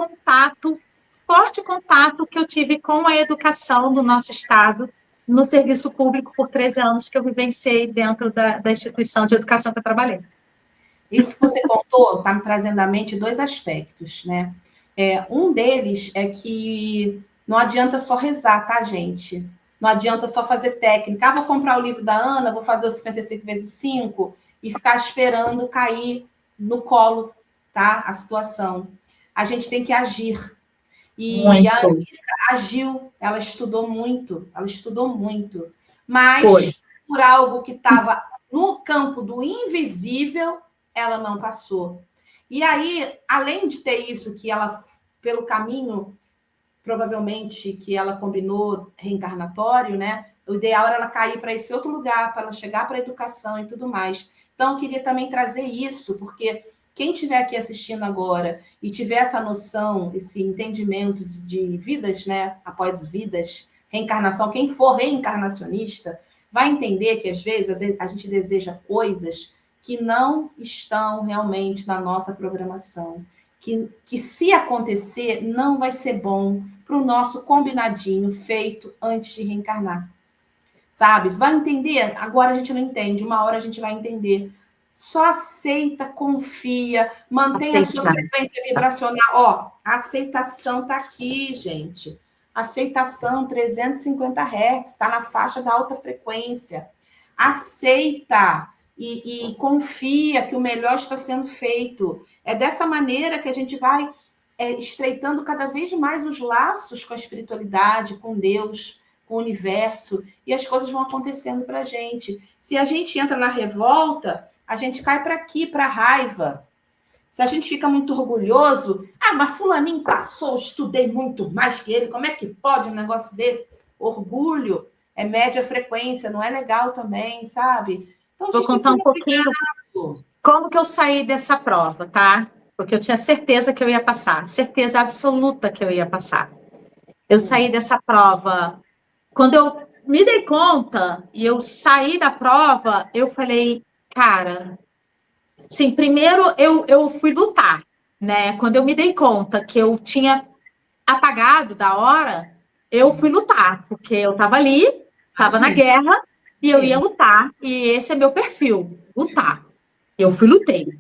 forte contato que eu tive com a educação do nosso Estado, no serviço público por 13 anos que eu vivenciei dentro da instituição de educação que eu trabalhei. Isso que você contou está me trazendo à mente 2 aspectos, né? Um deles é que não adianta só rezar, tá, gente? Não adianta só fazer técnica. Vou comprar o livro da Ana, vou fazer o 55 vezes 5 e ficar esperando cair no colo, tá? A situação. A gente tem que agir. E a Anitta agiu, ela estudou muito, mas por algo que estava no campo do invisível, ela não passou. E aí, além de ter isso, que ela, pelo caminho, provavelmente, que ela combinou reencarnatório, né? O ideal era ela cair para esse outro lugar, para ela chegar para a educação e tudo mais. Então, eu queria também trazer isso, porque quem estiver aqui assistindo agora e tiver essa noção, esse entendimento de vidas, né? Após vidas, reencarnação, quem for reencarnacionista, vai entender que, às vezes, a gente deseja coisas que não estão realmente na nossa programação. Que se acontecer, não vai ser bom para o nosso combinadinho feito antes de reencarnar. Sabe? Vai entender? Agora a gente não entende, uma hora a gente vai entender. Só aceita, confia, mantém a sua frequência vibracional. Ó, a aceitação está aqui, gente. Aceitação 350 Hz, está na faixa da alta frequência. Aceita e confia que o melhor está sendo feito. É dessa maneira que a gente vai estreitando cada vez mais os laços com a espiritualidade, com Deus, com o universo, e as coisas vão acontecendo para a gente. Se a gente entra na revolta, a gente cai para aqui, para a raiva. Se a gente fica muito orgulhoso, mas fulaninho passou, estudei muito mais que ele, como é que pode um negócio desse? Orgulho é média frequência, não é legal também, sabe? Então, vou contar um pouquinho como que eu saí dessa prova, tá? Porque eu tinha certeza que eu ia passar, certeza absoluta que eu ia passar. Eu saí dessa prova, quando eu me dei conta e eu saí da prova, eu falei, cara, sim, primeiro eu fui lutar, né? Quando eu me dei conta que eu tinha apagado da hora, eu fui lutar, porque eu estava ali, estava na guerra, e eu ia lutar, e esse é meu perfil, lutar. Eu lutei.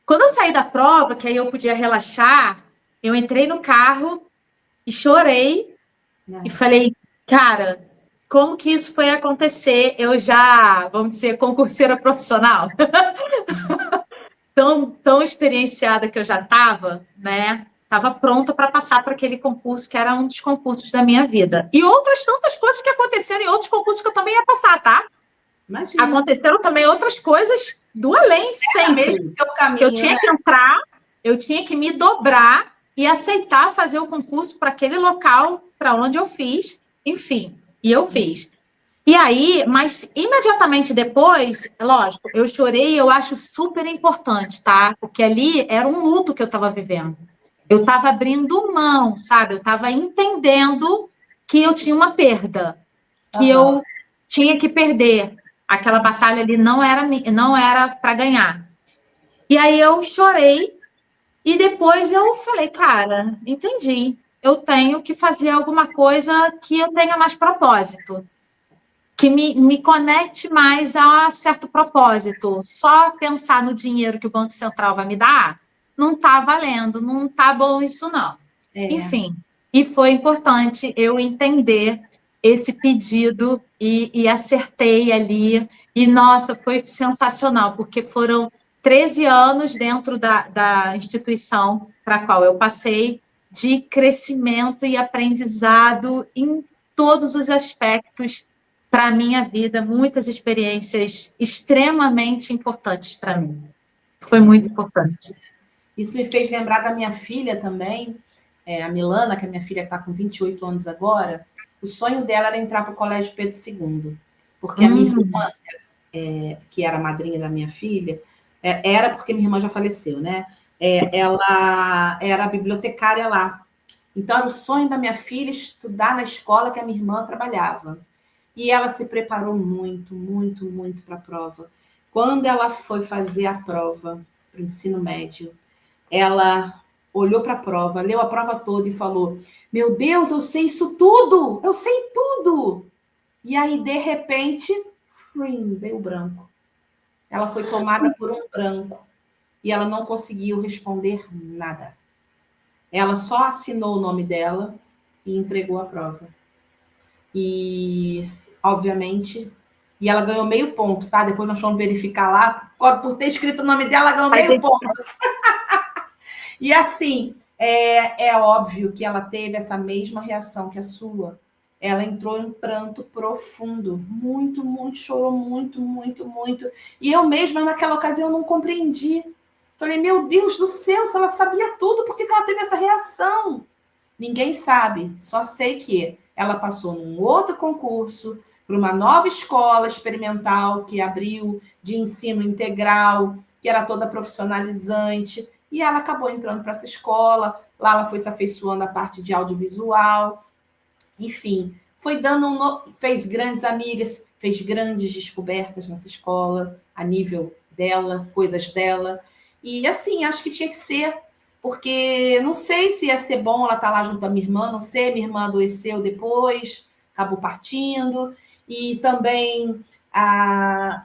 Quando eu saí da prova, que aí eu podia relaxar, eu entrei no carro e chorei, e falei, cara, como que isso foi acontecer? Eu já, vamos dizer, concurseira profissional, tão experienciada que eu já estava, né? Estava pronta para passar para aquele concurso que era um dos concursos da minha vida. E outras tantas coisas que aconteceram em outros concursos que eu também ia passar, tá? Imagina. Aconteceram também outras coisas do além, sempre. Mesmo teu caminho, que eu tinha que entrar, eu tinha que me dobrar e aceitar fazer o concurso para aquele local para onde eu fiz, enfim, e eu fiz. E aí, mas imediatamente depois, lógico, eu chorei e eu acho super importante, tá? Porque ali era um luto que eu estava vivendo. Eu estava abrindo mão, sabe? Eu estava entendendo que eu tinha uma perda, que eu tinha que perder. Aquela batalha ali não era para ganhar. E aí eu chorei e depois eu falei, cara, entendi. Eu tenho que fazer alguma coisa que eu tenha mais propósito, que me conecte mais a certo propósito. Só pensar no dinheiro que o Banco Central vai me dar não está valendo, não está bom isso, não. Enfim, e foi importante eu entender esse pedido e acertei ali. E, nossa, foi sensacional, porque foram 13 anos dentro da instituição para a qual eu passei, de crescimento e aprendizado em todos os aspectos para a minha vida, muitas experiências extremamente importantes para mim. Foi muito importante. Isso me fez lembrar da minha filha também, a Milana, que a minha filha está com 28 anos agora. O sonho dela era entrar para o Colégio Pedro II, porque a minha irmã, que era a madrinha da minha filha, era porque minha irmã já faleceu, né? Ela era bibliotecária lá. Então, era o sonho da minha filha estudar na escola que a minha irmã trabalhava. E ela se preparou muito, muito, muito para a prova. Quando ela foi fazer a prova para o ensino médio, ela olhou para a prova, leu a prova toda e falou: meu Deus, eu sei isso tudo! Eu sei tudo! E aí, de repente, veio o branco. Ela foi tomada por um branco e ela não conseguiu responder nada. Ela só assinou o nome dela e entregou a prova. E, obviamente, e ela ganhou meio ponto, tá? Depois nós vamos verificar lá. Por ter escrito o nome dela, ela ganhou meio ponto. E assim, é óbvio que ela teve essa mesma reação que a sua. Ela entrou em pranto profundo, muito, muito, chorou muito, muito, muito. E eu mesma, naquela ocasião, não compreendi. Falei, meu Deus do céu, se ela sabia tudo, por que ela teve essa reação? Ninguém sabe, só sei que ela passou num outro concurso, para uma nova escola experimental que abriu de ensino integral, que era toda profissionalizante, e ela acabou entrando para essa escola. Lá ela foi se afeiçoando à parte de audiovisual. Enfim, fez grandes amigas, fez grandes descobertas nessa escola, a nível dela, coisas dela. E assim, acho que tinha que ser, porque não sei se ia ser bom ela estar lá junto da minha irmã, não sei, minha irmã adoeceu depois, acabou partindo. E também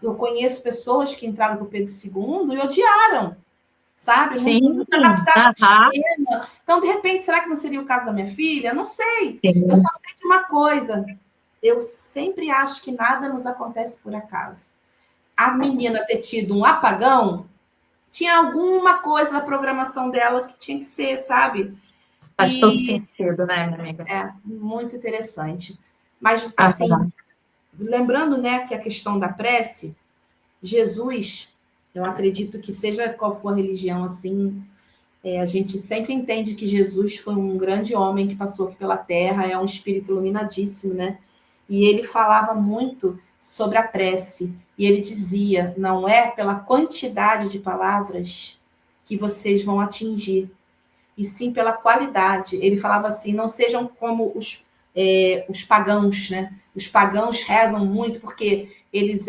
eu conheço pessoas que entraram para o Pedro II e odiaram, sabe? Sim, não se adaptaram ao sistema. Então, de repente, será que não seria o caso da minha filha? Não sei. Sim. Eu só sei de uma coisa. Eu sempre acho que nada nos acontece por acaso. A menina ter tido um apagão, tinha alguma coisa na programação dela que tinha que ser, sabe? Faz todo sentido, né, minha amiga? Muito interessante. Mas, assim, lembrando, né, que a questão da prece, Jesus, eu acredito que seja qual for a religião, assim, a gente sempre entende que Jesus foi um grande homem que passou aqui pela Terra, é um espírito iluminadíssimo, né? E ele falava muito sobre a prece. E ele dizia, não é pela quantidade de palavras que vocês vão atingir, e sim pela qualidade. Ele falava assim, não sejam como os pagãos, né? Os pagãos rezam muito porque eles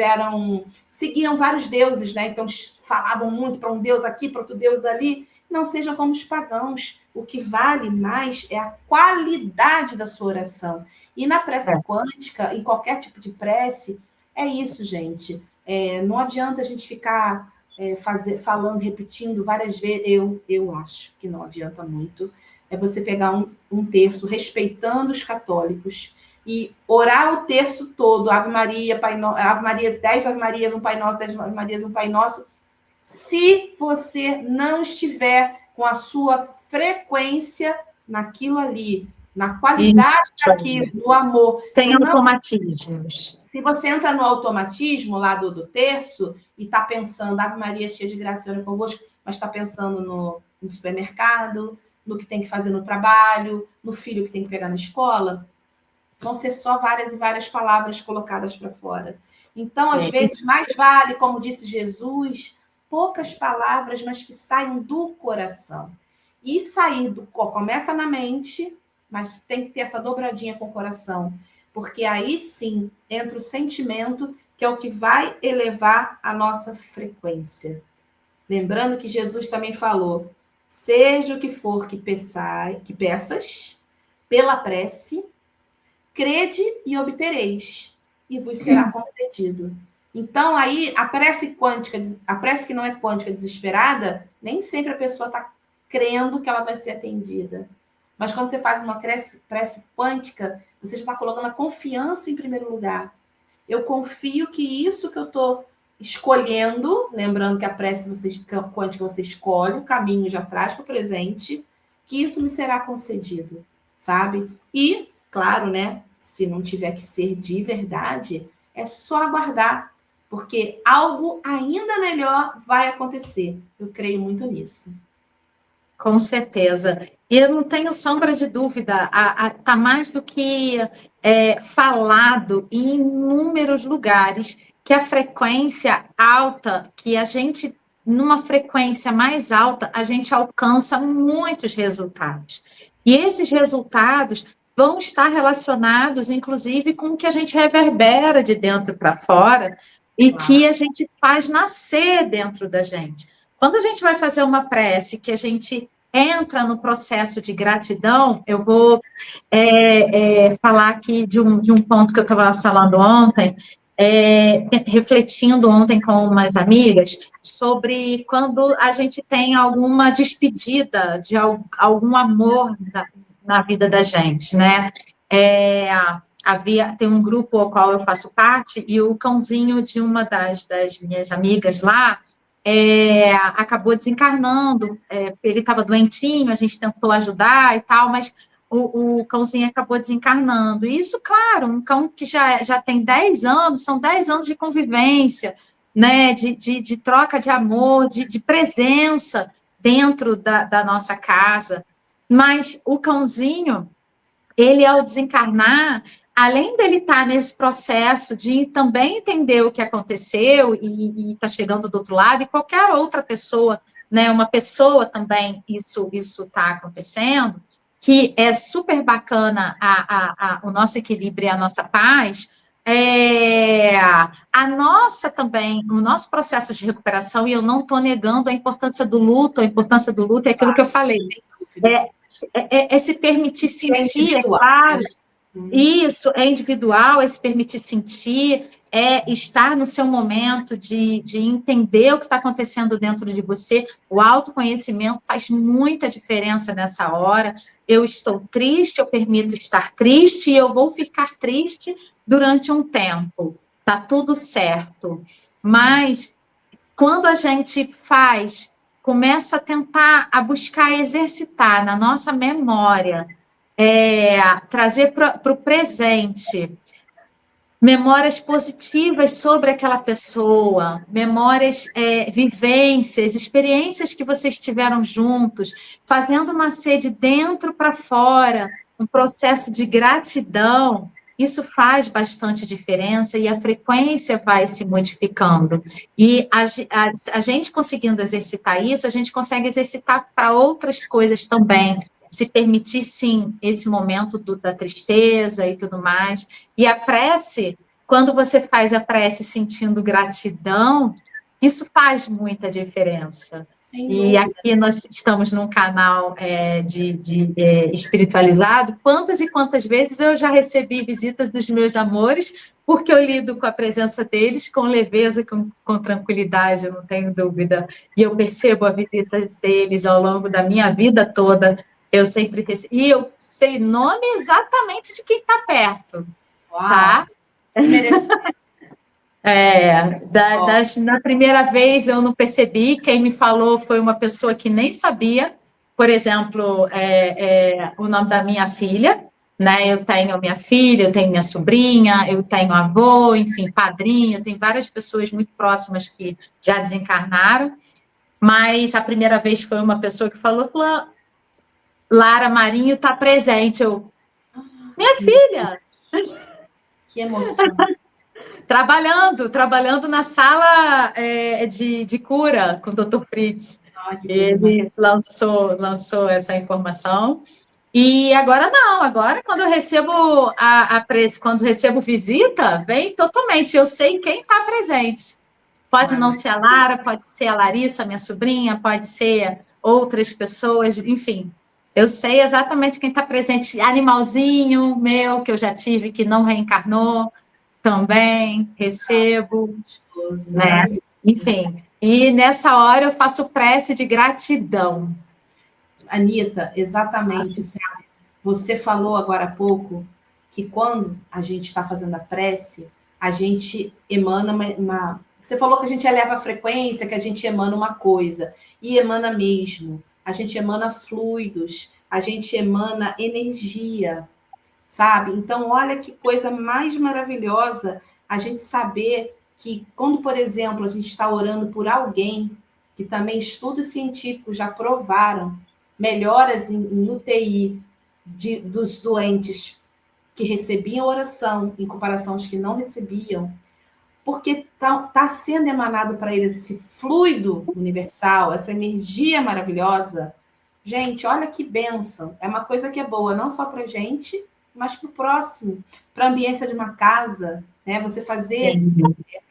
seguiam vários deuses, né? Então falavam muito para um deus aqui, para outro deus ali. Não sejam como os pagãos. O que vale mais é a qualidade da sua oração. E na prece quântica, em qualquer tipo de prece, é isso, gente. Não adianta a gente ficar falando, repetindo várias vezes. Eu acho que não adianta muito. É você pegar um terço, respeitando os católicos, e orar o terço todo, Ave Maria, Pai Nosso, Ave Maria, 10 Ave Marias, um Pai Nosso, 10 Ave Marias, um Pai Nosso. Se você não estiver com a sua frequência naquilo ali, na qualidade daquilo, do amor. Sem automatismos. Se você entra no automatismo lá do terço e está pensando, Ave Maria, cheia de graça, Senhor é convosco, mas está pensando no supermercado, no que tem que fazer no trabalho, no filho que tem que pegar na escola, vão ser só várias e várias palavras colocadas para fora. Então, às vezes, mais vale, como disse Jesus, poucas palavras, mas que saiam do coração. E sair começa na mente, mas tem que ter essa dobradinha com o coração, porque aí sim entra o sentimento, que é o que vai elevar a nossa frequência. Lembrando que Jesus também falou, seja o que for que peças, pela prece, crede e obtereis, e vos será concedido. Então, aí, a prece quântica, a prece que não é quântica desesperada, nem sempre a pessoa está crendo que ela vai ser atendida. Mas quando você faz uma prece quântica, você já está colocando a confiança em primeiro lugar. Eu confio que isso que eu estou escolhendo, lembrando que a prece quântica você escolhe, o caminho já traz para o presente, que isso me será concedido, sabe? E, claro, né? Se não tiver que ser de verdade, é só aguardar, porque algo ainda melhor vai acontecer. Eu creio muito nisso. Com certeza. E eu não tenho sombra de dúvida, está mais do que falado em inúmeros lugares, que a frequência alta, que a gente, numa frequência mais alta, a gente alcança muitos resultados. E esses resultados vão estar relacionados, inclusive, com o que a gente reverbera de dentro para fora e que a gente faz nascer dentro da gente. Quando a gente vai fazer uma prece, que a gente entra no processo de gratidão, eu vou falar aqui de um ponto que eu estava falando ontem, refletindo ontem com umas amigas, sobre quando a gente tem alguma despedida de algum amor na vida da gente, né? Tem um grupo ao qual eu faço parte, e o cãozinho de uma das minhas amigas lá, acabou desencarnando, ele estava doentinho, a gente tentou ajudar e tal, mas o cãozinho acabou desencarnando. E isso, claro, um cão que já tem 10 anos, são 10 anos de convivência, né, de troca de amor, de presença dentro da nossa casa. Mas o cãozinho, ele, ao desencarnar, além dele estar nesse processo de também entender o que aconteceu e está chegando do outro lado, e qualquer outra pessoa, né, uma pessoa também, isso está acontecendo, que é super bacana o nosso equilíbrio e a nossa paz, a nossa também, o nosso processo de recuperação, e eu não estou negando a importância do luto é aquilo que eu falei, se permitir sentir, claro. Isso, é individual, é se permitir sentir, é estar no seu momento de entender o que está acontecendo dentro de você. O autoconhecimento faz muita diferença nessa hora. Eu estou triste, eu permito estar triste, e eu vou ficar triste durante um tempo. Está tudo certo. Mas, quando a gente começa a tentar, a buscar exercitar na nossa memória, trazer para o presente memórias positivas sobre aquela pessoa, memórias, vivências, experiências que vocês tiveram juntos, fazendo nascer de dentro para fora um processo de gratidão. Isso faz bastante diferença e a frequência vai se modificando. E a gente conseguindo exercitar isso, a gente consegue exercitar para outras coisas também, se permitir, sim, esse momento da tristeza e tudo mais. E a prece, quando você faz a prece sentindo gratidão, isso faz muita diferença. E aqui nós estamos num canal espiritualizado. Quantas e quantas vezes eu já recebi visitas dos meus amores, porque eu lido com a presença deles com leveza, com tranquilidade, eu não tenho dúvida. E eu percebo a visita deles ao longo da minha vida toda. Eu sempre recebo. E eu sei nome exatamente de quem está perto. Uau. Tá? Na primeira vez eu não percebi, quem me falou foi uma pessoa que nem sabia por exemplo, o nome da minha filha, né? Eu tenho minha filha, eu tenho minha sobrinha, eu tenho avô, enfim, padrinho, tem várias pessoas muito próximas que já desencarnaram, mas a primeira vez foi uma pessoa que falou, Lara Marinho está presente. Minha filha! Que emoção. Trabalhando na sala de cura com o Dr. Fritz. Ele lançou essa informação. E agora não, agora quando eu recebo quando recebo visita, vem totalmente, eu sei quem está presente. Pode não ser a Lara, pode ser a Larissa, minha sobrinha, pode ser outras pessoas, enfim. Eu sei exatamente quem está presente. Animalzinho meu, que eu já tive, que não reencarnou, também recebo, né? Enfim, e nessa hora eu faço prece de gratidão. Anita, exatamente. Você falou agora há pouco que quando a gente está fazendo a prece, a gente emana uma... Você falou que a gente eleva a frequência, que a gente emana uma coisa, e emana mesmo. A gente emana fluidos, a gente emana energia, sabe? Então, olha que coisa mais maravilhosa a gente saber que quando, por exemplo, a gente está orando por alguém, que também estudos científicos já provaram melhoras em UTI dos doentes que recebiam oração em comparação aos que não recebiam, porque tá sendo emanado para eles esse fluido universal, essa energia maravilhosa. Gente, olha que bênção. É uma coisa que é boa, não só para a gente, mas para o próximo, para a ambiência de uma casa, né? Você fazer,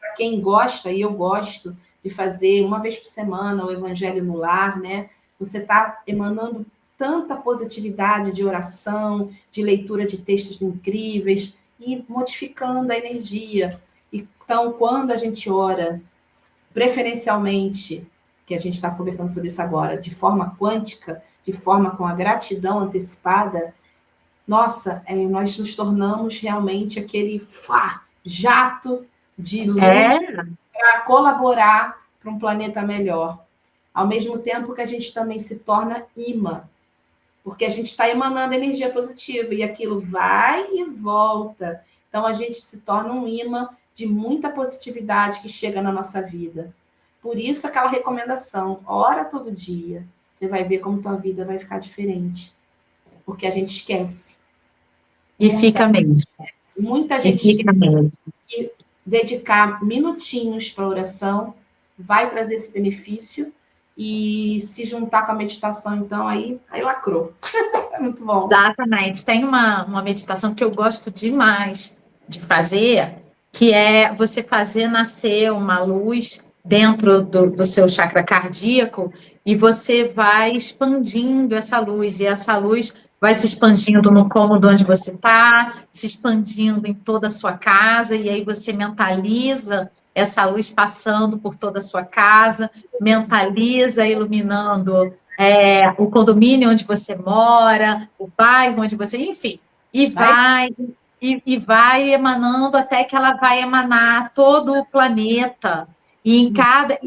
para quem gosta, e eu gosto, de fazer uma vez por semana o Evangelho no Lar, né? Você está emanando tanta positividade de oração, de leitura de textos incríveis e modificando a energia. Então, quando a gente ora, preferencialmente, que a gente está conversando sobre isso agora, de forma quântica, de forma com a gratidão antecipada, nossa, nós nos tornamos realmente aquele jato de luz para colaborar para um planeta melhor. Ao mesmo tempo que a gente também se torna imã, porque a gente está emanando energia positiva e aquilo vai e volta. Então, a gente se torna um imã de muita positividade que chega na nossa vida. Por isso, aquela recomendação, ora todo dia, você vai ver como tua vida vai ficar diferente. Porque a gente esquece. E fica mesmo. Muita gente esquece que dedicar minutinhos para a oração vai trazer esse benefício. E se juntar com a meditação, então, aí lacrou. É muito bom. Exatamente. Tem uma meditação que eu gosto demais de fazer, que é você fazer nascer uma luz dentro do seu chakra cardíaco e você vai expandindo essa luz, e essa luz vai se expandindo no cômodo onde você está, se expandindo em toda a sua casa, e aí você mentaliza essa luz passando por toda a sua casa, mentaliza iluminando o condomínio onde você mora, o bairro onde você... Enfim, e vai emanando até que ela vai emanar todo o planeta, e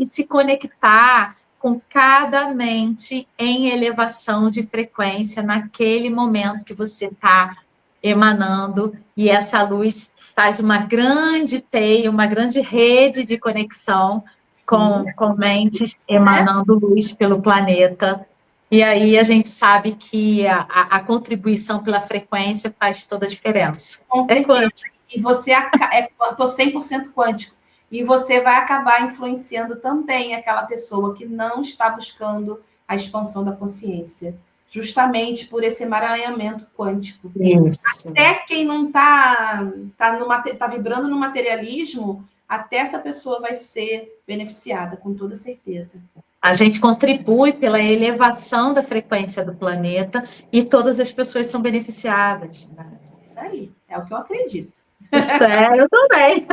se conectar com cada mente em elevação de frequência naquele momento que você está emanando, e essa luz faz uma grande teia, uma grande rede de conexão com mentes emanando luz pelo planeta. E aí a gente sabe que a contribuição pela frequência faz toda a diferença. É quântico. E você estou 100% quântico. E você vai acabar influenciando também aquela pessoa que não está buscando a expansão da consciência, justamente por esse emaranhamento quântico. Isso. Até quem não está vibrando no materialismo, até essa pessoa vai ser beneficiada, com toda certeza. A gente contribui pela elevação da frequência do planeta e todas as pessoas são beneficiadas. Né? Isso aí, é o que eu acredito. Eu também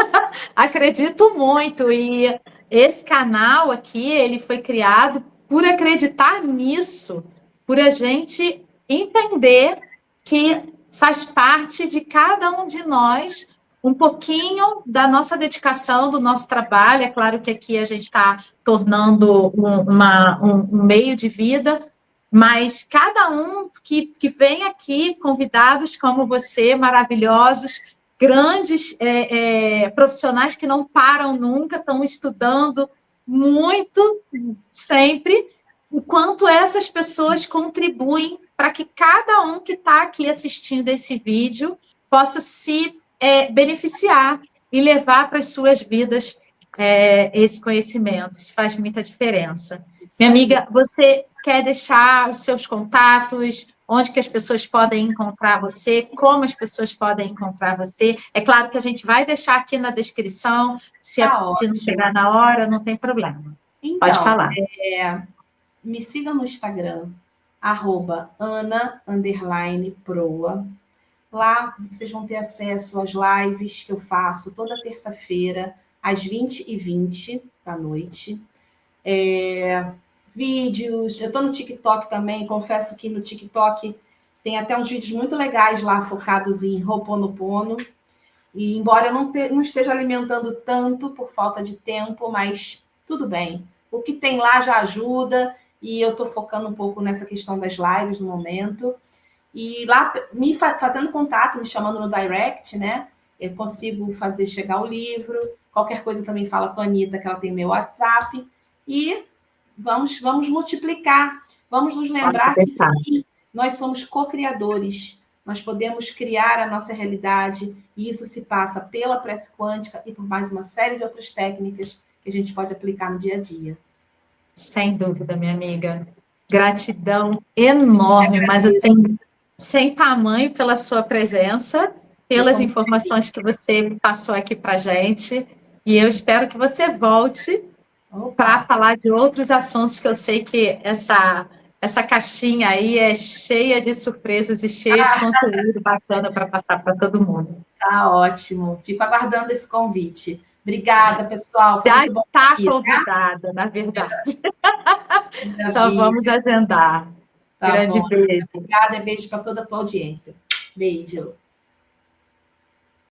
acredito muito, e esse canal aqui, ele foi criado por acreditar nisso, por a gente entender que faz parte de cada um de nós um pouquinho da nossa dedicação, do nosso trabalho. É claro que aqui a gente está tornando um meio de vida, Mas cada um que vem aqui, convidados como você, maravilhosos, grandes profissionais que não param nunca, estão estudando muito, sempre, o quanto essas pessoas contribuem para que cada um que está aqui assistindo esse vídeo possa se beneficiar e levar para as suas vidas esse conhecimento. Isso faz muita diferença. Minha amiga, você quer deixar os seus contatos, onde que as pessoas podem encontrar você, como as pessoas podem encontrar você? É claro que a gente vai deixar aqui na descrição, se não chegar na hora, não tem problema. Então, pode falar. Me siga no Instagram, @ana_proa. Lá vocês vão ter acesso às lives que eu faço toda terça-feira, às 20h20 da noite. Vídeos, eu estou no TikTok também, confesso que no TikTok tem até uns vídeos muito legais lá, focados em Ho'oponopono. E embora eu não esteja alimentando tanto por falta de tempo, mas tudo bem. O que tem lá já ajuda, e eu estou focando um pouco nessa questão das lives no momento. E lá, fazendo contato, me chamando no direct, né? Eu consigo fazer chegar o livro. Qualquer coisa também fala com a Anitta, que ela tem meu WhatsApp. E vamos multiplicar. Vamos nos lembrar que sim, nós somos co-criadores. Nós podemos criar a nossa realidade, e isso se passa pela prece quântica e por mais uma série de outras técnicas que a gente pode aplicar no dia a dia. Sem dúvida, minha amiga. Gratidão enorme, mas assim, sem tamanho pela sua presença, pelas informações que você passou aqui para a gente, e eu espero que você volte para falar de outros assuntos, que eu sei que essa caixinha aí é cheia de surpresas e cheia de conteúdo bacana para passar para todo mundo. Tá ótimo. Fico aguardando esse convite. Obrigada, pessoal. Foi já está convidada, na verdade. Só vamos agendar. Tá grande bom. Beijo. Obrigada e beijo para toda a tua audiência. Beijo.